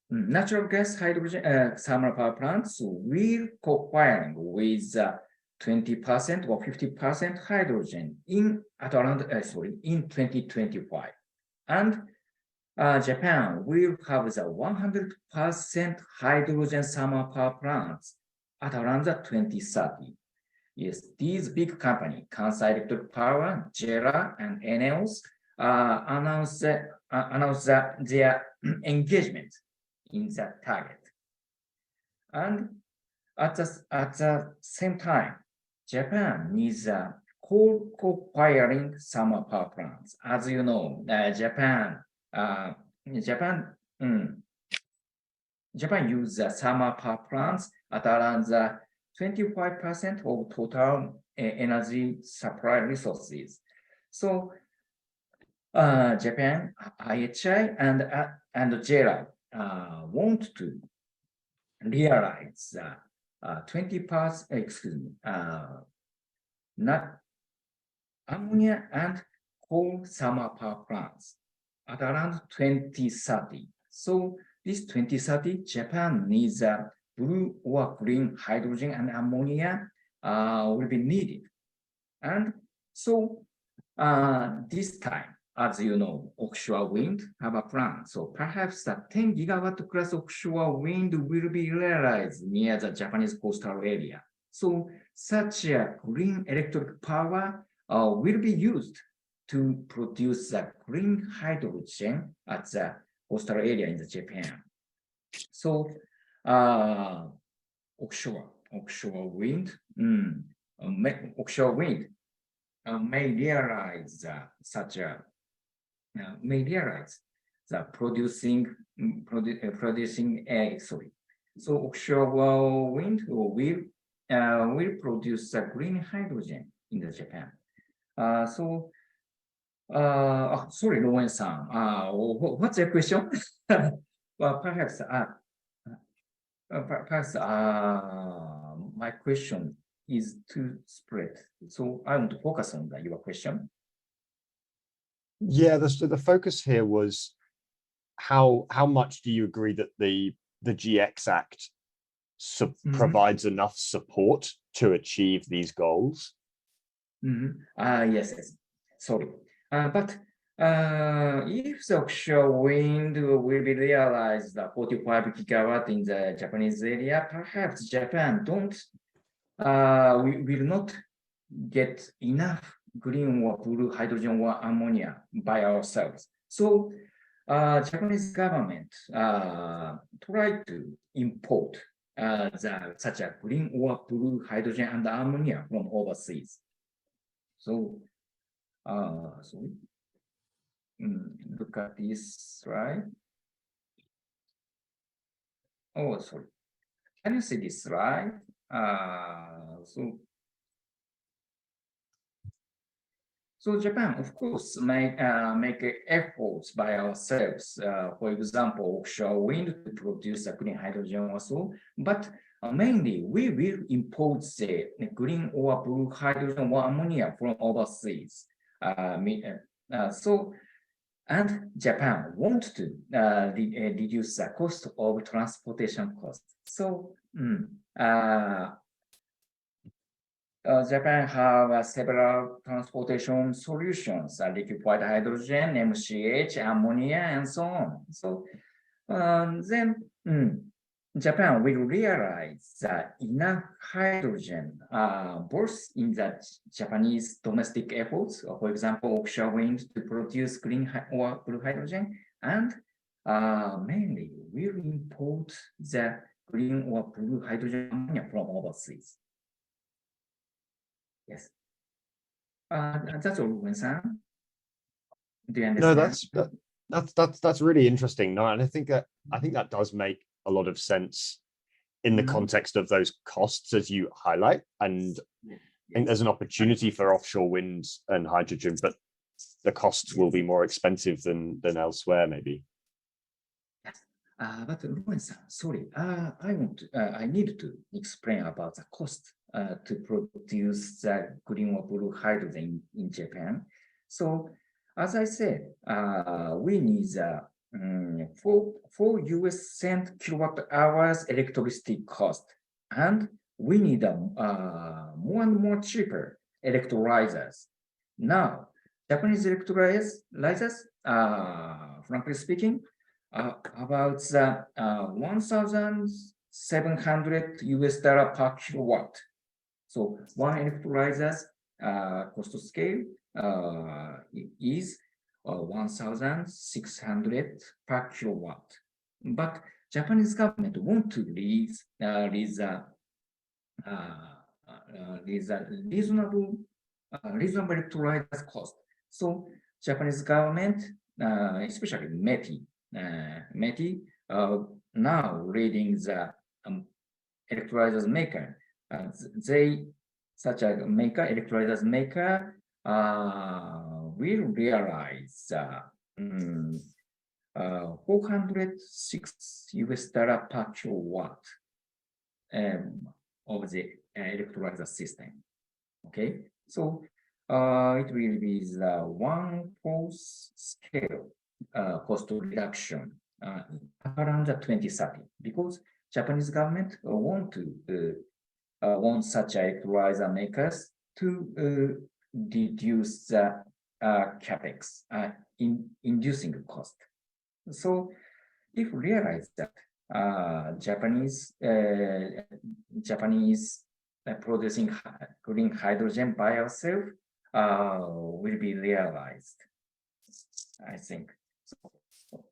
natural gas hydrogen thermal power plants will co-firing with 20% or 50% hydrogen in 2025, and Japan will have the 100% hydrogen thermal power plants at around 2030. Yes, these big companies, Kansai Electric Power, JERA, and ENEOS, announced their engagement in that target. And at the same time, Japan needs coal-firing thermal power plants. As you know, Japan uses thermal power plants at around 25% of total energy supply resources. So Japan, IHI, and JERA want to realize 20%, not ammonia and coal thermal power plants at around 2030. So this 2030, Japan needs blue or green hydrogen and ammonia will be needed. And so this time, as you know, offshore wind have a plan. So perhaps the 10 gigawatt class offshore wind will be realized near the Japanese coastal area. So such a green electric power will be used to produce the green hydrogen at the coastal area in Japan. So offshore wind may realize So offshore wind will produce green hydrogen in Japan. Sorry, Lowen-san. What's your question? Well, perhaps my question is too spread. So I want to focus on your question. Yeah, the focus here was how much do you agree that the GX Act provides enough support to achieve these goals? Yes. Sorry. But if the offshore wind will be realized 45 gigawatt in the Japanese area, perhaps Japan will not get enough green or blue hydrogen or ammonia by ourselves. So Japanese government tried to import such a green or blue hydrogen and ammonia from overseas. So look at this slide. Oh, sorry. Can you see this slide? So Japan, of course, make efforts by ourselves. For example, offshore wind to produce a green hydrogen also. But mainly, we will import the green or blue hydrogen or ammonia from overseas. And Japan wants to reduce the cost of transportation costs. So Japan have several transportation solutions, liquefied hydrogen, MCH, ammonia, and so on. So then Japan will realize that enough hydrogen, both in the Japanese domestic efforts, for example, offshore wind to produce green or blue hydrogen, and mainly will import the green or blue hydrogen ammonia from overseas. Yes. That's all, Wen-san. Do you understand? No, that's really interesting. No, and I think that does make a lot of sense in the context of those costs as you highlight. And I think there's an opportunity for offshore wind and hydrogen, but the costs will be more expensive than elsewhere, maybe. Yes. But Ruben-san, sorry, I need to explain about the cost to produce the green or blue hydrogen in Japan. So, as I said, we need 4 US cent kilowatt hours electricity cost, and we need more and more cheaper electrolyzers. Now, Japanese electrolyzers, frankly speaking, about $1,700 per kilowatt. So one electrolyzer's cost scale is 1,600 per kilowatt. But Japanese government want to raise reasonable electrolyzers cost. So Japanese government, especially METI, now leading the electrolyzers maker. Electrolyzers maker will realize $406 per kilowatt of the electrolyzer system. Okay, so it will be the 1/4 scale cost reduction around 2030, because Japanese government want such electrolyzer makers to reduce the capex inducing cost. So if realize that Japanese producing green hydrogen by ourselves will be realized, I think. So,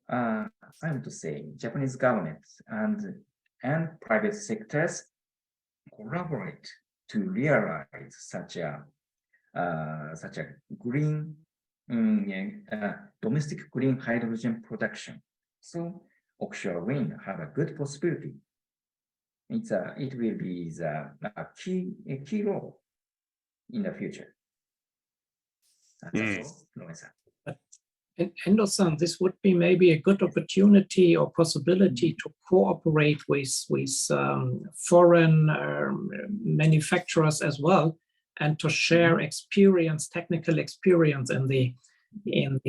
I want to say Japanese government and private sectors collaborate to realize such a green domestic green hydrogen production. So offshore wind have a good possibility. It will be a key role in the future. That's all. Endo-san, this would be maybe a good opportunity or possibility to cooperate with foreign manufacturers as well, and to share experience, technical experience in the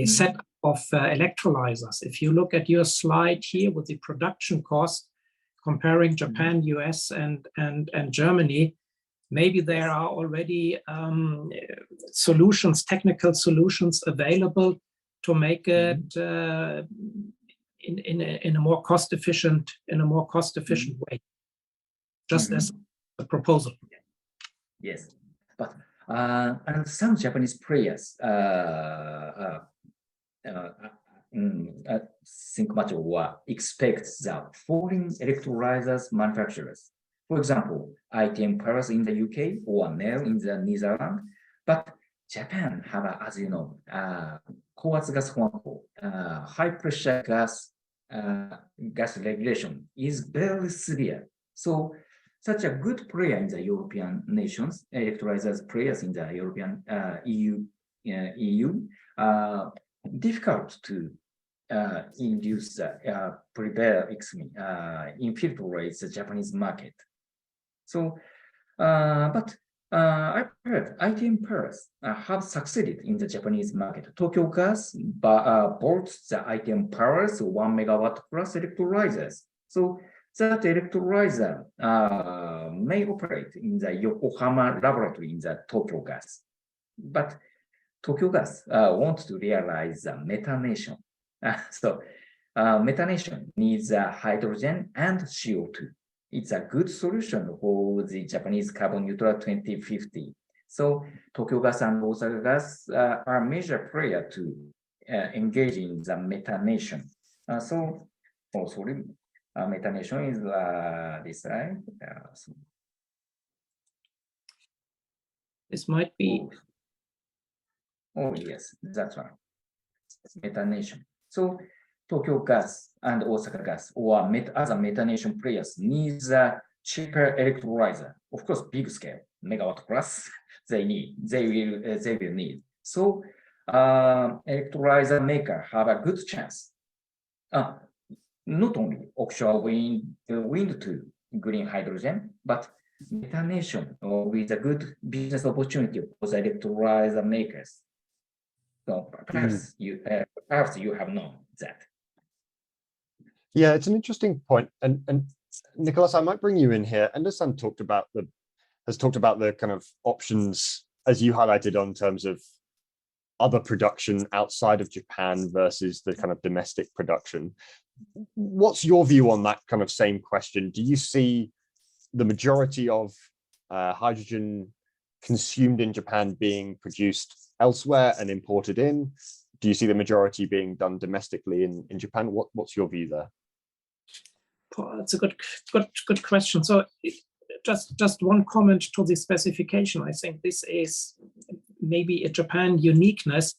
setup of electrolyzers. If you look at your slide here with the production cost, comparing Japan, US, and Germany, maybe there are already technical solutions available to make it in a more cost efficient way, just as a proposal. Yes, but and some Japanese players think much or expect the foreign electrolyzers manufacturers. For example, ITM Paris in the UK or NEL in the Netherlands. But Japan have, as you know, high pressure gas regulation is very severe. So such a good player in the European nations, electrolyzers players in the European EU, difficult to infiltrate the Japanese market. So, but I've heard ITM Paris have succeeded in the Japanese market. Tokyo Gas bought the ITM Paris 1 megawatt plus electrolyzers. So that electrolyzer may operate in the Yokohama laboratory in the Tokyo Gas. But Tokyo Gas wants to realize methanation. So methanation needs hydrogen and CO2. It's a good solution for the Japanese carbon neutral 2050. So Tokyo Gas and Osaka Gas are major players to engage in the methanation. So sorry, methanation is this, right? So. This might be. Oh, yes, that's right. Methanation. So Tokyo Gas and Osaka Gas or other methanation players needs a cheaper electrolyzer. Of course, big scale, megawatt plus, they will need. So electrolyzer maker have a good chance. Not only offshore wind to green hydrogen, but methanation with a good business opportunity for the electrolyzer makers. So perhaps you have known that. Yeah, it's an interesting point. And Nicholas, I might bring you in here. Endo-san has talked about the kind of options, as you highlighted, on terms of other production outside of Japan versus the kind of domestic production. What's your view on that kind of same question? Do you see the majority of hydrogen consumed in Japan being produced elsewhere and imported in? Do you see the majority being done domestically in Japan? What's your view there? That's a good question. So just one comment to the specification. I think this is maybe a Japan uniqueness.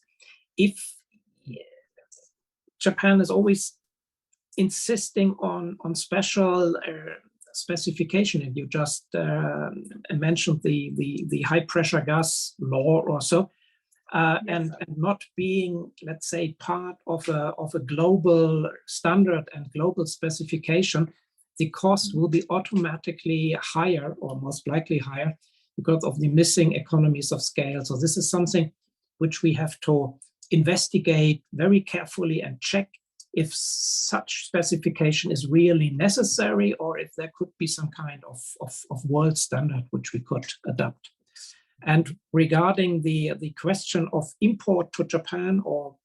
If Japan is always insisting on special specification, and you just mentioned the high pressure gas law or so, and not being, let's say, part of a global standard and global specification, the cost will be automatically higher, or most likely higher, because of the missing economies of scale. So this is something which we have to investigate very carefully and check if such specification is really necessary, or if there could be some kind of world standard which we could adopt. And regarding the question of import to Japan or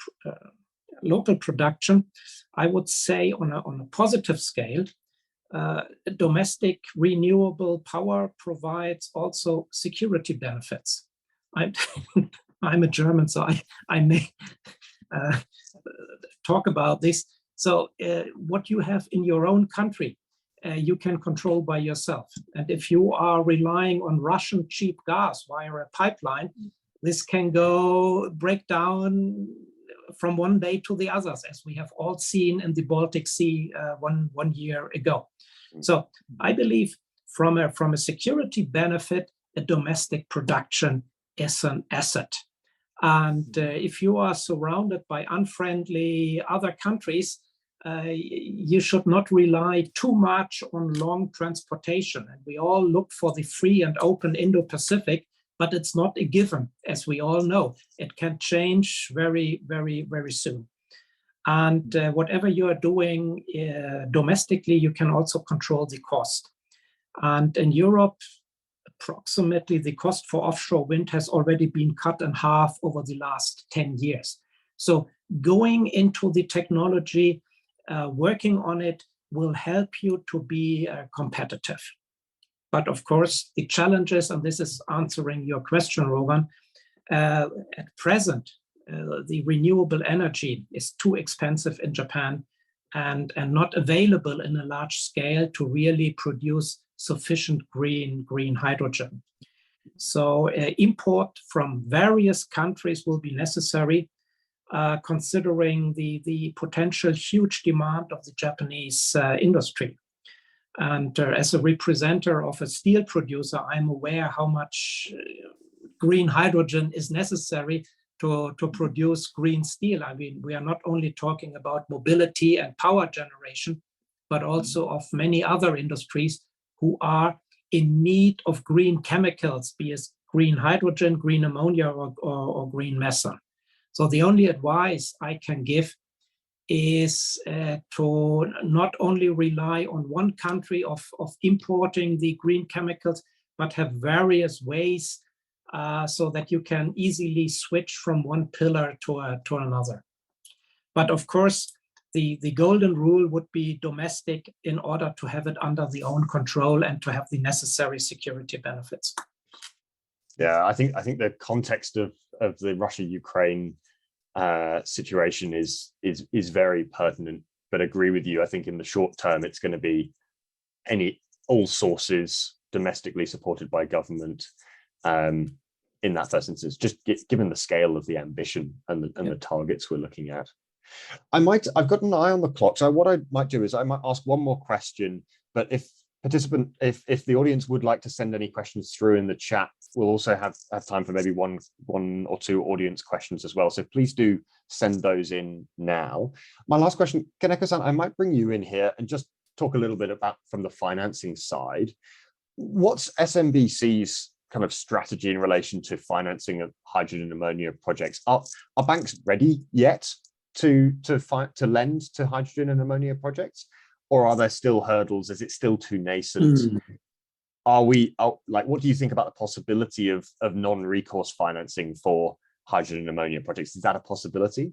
local production, I would say on a positive scale, domestic renewable power provides also security benefits. I'm a German, so I may talk about this. So what you have in your own country, you can control by yourself. And if you are relying on Russian cheap gas via a pipeline, this can break down from one day to the others, as we have all seen in the Baltic Sea one year ago. So I believe from a security benefit, a domestic production is an asset. And if you are surrounded by unfriendly other countries, you should not rely too much on long transportation. And we all look for the free and open Indo-Pacific, but it's not a given, as we all know. It can change very, very, very soon. And whatever you are doing domestically, you can also control the cost. And in Europe, approximately the cost for offshore wind has already been cut in half over the last 10 years. So going into the technology, working on it will help you to be competitive. But of course, the challenges, and this is answering your question, Rowan, at present, the renewable energy is too expensive in Japan and not available in a large scale to really produce sufficient green hydrogen. So import from various countries will be necessary, considering the potential huge demand of the Japanese industry. And as a representative of a steel producer, I'm aware how much green hydrogen is necessary to produce green steel. I mean, we are not only talking about mobility and power generation, but also of many other industries who are in need of green chemicals, be it green hydrogen, green ammonia, or green methane. So the only advice I can give, is to not only rely on one country of importing the green chemicals, but have various ways so that you can easily switch from one pillar to another. But of course, the golden rule would be domestic in order to have it under the own control and to have the necessary security benefits. Yeah, I think the context of the Russia-Ukraine situation is very pertinent, but agree with you. I think in the short term, it's going to be all sources domestically supported by government in that first instance, just given the scale of the ambition and the targets we're looking at. I've got an eye on the clock, so what I might do is I might ask one more question, but if the audience would like to send any questions through in the chat, we'll also have time for maybe one or two audience questions as well. So please do send those in now. My last question, Kaneko-san, I might bring you in here and just talk a little bit about from the financing side. What's SMBC's kind of strategy in relation to financing of hydrogen and ammonia projects? Are banks ready yet to lend to hydrogen and ammonia projects, or are there still hurdles? Is it still too nascent? What do you think about the possibility of non-recourse financing for hydrogen and ammonia projects? Is that a possibility?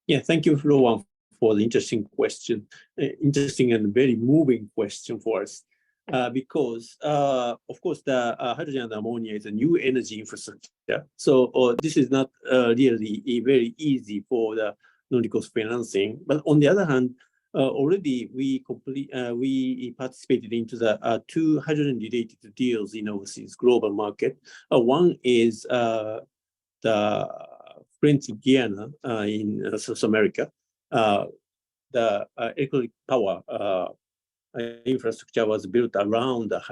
Yeah, thank you, Rowan, for the interesting question. Interesting and very moving question for us. Because, of course, the hydrogen and ammonia is a new energy infrastructure. So this is not really very easy for the non-recourse financing. But on the other hand, already we participated into the two hydrogen-related deals in overseas global market. One is the French Guiana in South America. The electric power infrastructure was built around the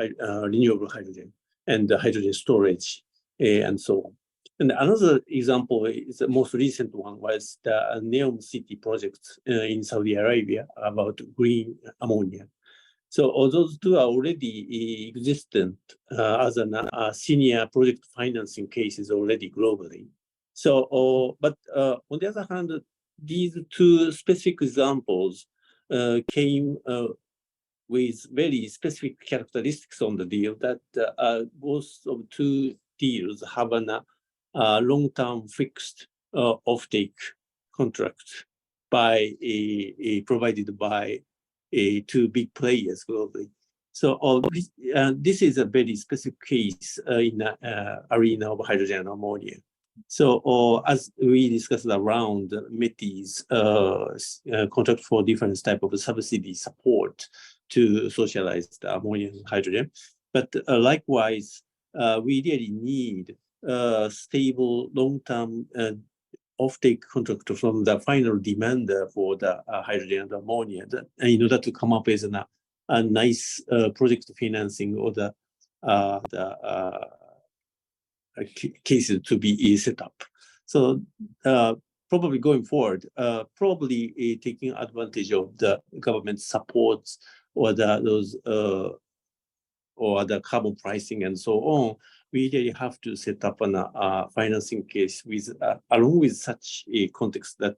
renewable hydrogen and the hydrogen storage and so on. And another example is the most recent one was the Neom City project in Saudi Arabia about green ammonia. So all those two are already existent as a senior project financing cases already globally. So, but on the other hand, these two specific examples came with very specific characteristics on the deal that both of two deals have a long-term fixed offtake contract provided by two big players globally. So this is a very specific case in the arena of hydrogen and ammonia. So as we discussed around METI's contract for different type of subsidy support to socialize the ammonia and hydrogen. But likewise, we really need stable long-term offtake contract from the final demander for the hydrogen and ammonia in order to come up with a nice project financing or the cases to be set up. So probably going forward, probably taking advantage of the government supports or the carbon pricing and so on, we really have to set up a financing case with along with such a context that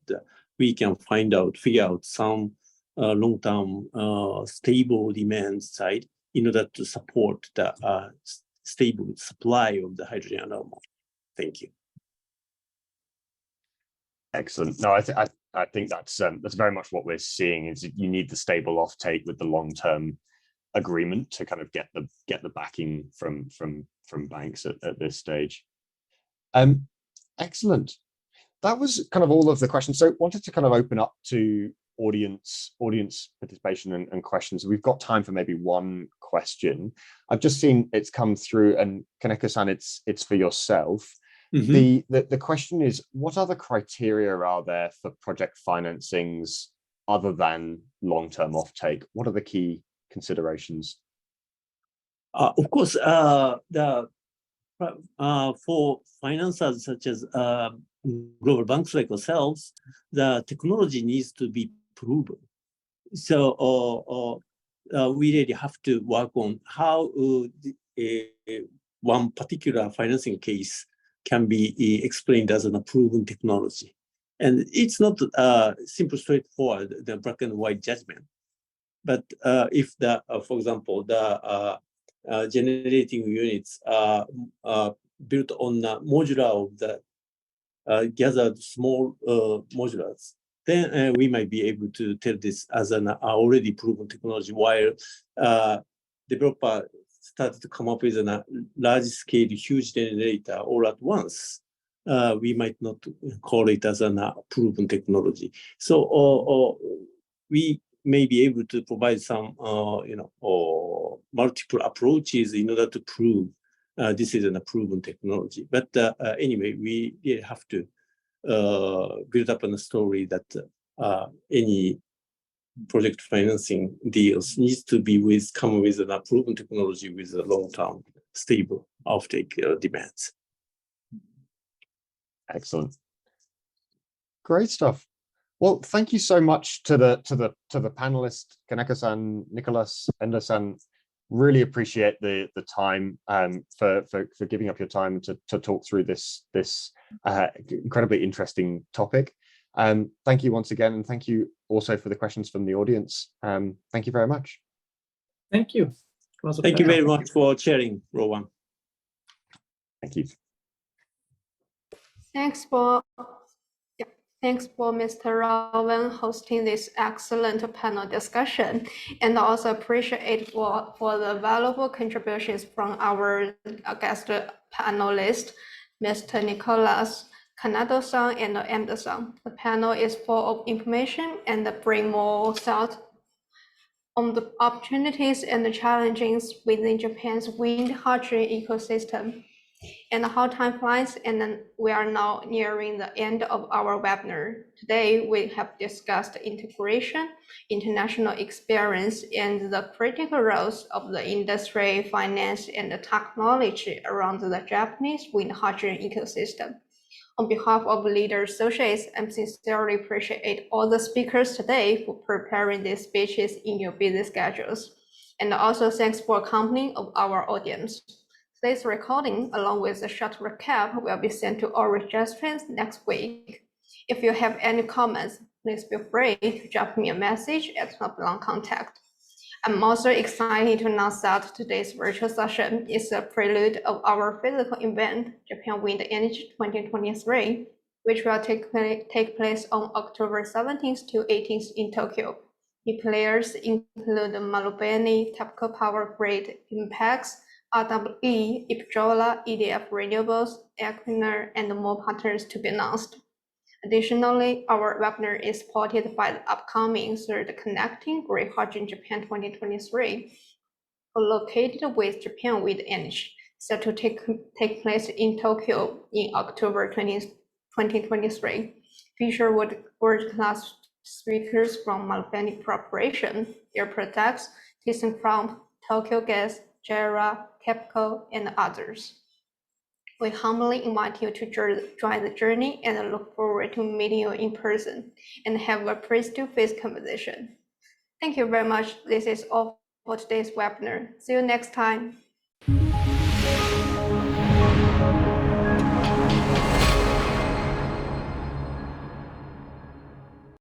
we can figure out some long-term stable demand side in order to support the stable supply of the hydrogen and ammonia. Thank you. Excellent. No, I think that's very much what we're seeing. Is you need the stable offtake with the long-term agreement to kind of get the backing from banks at this stage. Excellent. That was kind of all of the questions. So wanted to kind of open up to audience participation and questions. We've got time for maybe one question. I've just seen it's come through, and Kaneko-san, it's for yourself. The question is, what other criteria are there for project financings other than long-term offtake? What are the key considerations? Of course, for financiers such as global banks like ourselves, the technology needs to be proven. So we really have to work on how one particular financing case can be explained as an proven technology. And it's not simple, straightforward, the black and white judgment. But if the, for example, the generating units are built on the modular of the gathered small modulars, then we might be able to tell this as an already proven technology, while developer started to come up with a large scale, huge generator all at once. We might not call it as a proven technology. So we may be able to provide some, multiple approaches in order to prove this is a proven technology. But anyway, we have to build up a story that any project financing deals needs to be come with a proven technology with a long-term stable offtake demands. Excellent. Great stuff. Well, thank you so much to the panelists, Kaneko-san, Nicholas, Endo-san. Really appreciate the time for giving up your time to talk through this incredibly interesting topic. Thank you once again, and thank you also for the questions from the audience. Thank you very much. Thank you. It was a Thank you pleasure. very much for sharing, Rowan. Thank you. Thanks for Mr. Rowan hosting this excellent panel discussion, and also appreciate for the valuable contributions from our guest panelists, Mr. Nicholas, Kaneko-san, and Endo-san. The panel is full of information and bring more thought on the opportunities and the challenges within Japan's wind hydrogen ecosystem, and how time flies, and then we are now nearing the end of our webinar. Today, we have discussed integration, international experience, and the critical roles of the industry, finance, and the technology around the Japanese wind hydrogen ecosystem. On behalf of Leader Associates, I sincerely appreciate all the speakers today for preparing these speeches in your busy schedules. And also thanks for accompanying of our audience. Today's recording, along with a short recap, will be sent to all registrants next week. If you have any comments, please feel free to drop me a message at my blog contact. I'm also excited to announce that today's virtual session is a prelude of our physical event, Japan Wind Energy 2023, which will take place on October 17th to 18th in Tokyo. The players include Marubeni, TEPCO Power Grid, Impex, RWE, Iberdrola, EDF Renewables, Equinor, and more partners to be announced. Additionally, our webinar is supported by the upcoming third Connecting Green Hydrogen Japan 2023, located with Japan Wind Energy, set to take place in Tokyo in October 2023. Feature world-class speakers from Marubeni Corporation, Air Products, ThyssenKrupp, Tokyo Gas, JERA, TEPCO, and others. We humbly invite you to join the journey and look forward to meeting you in person and have a face-to-face conversation. Thank you very much. This is all for today's webinar. See you next time.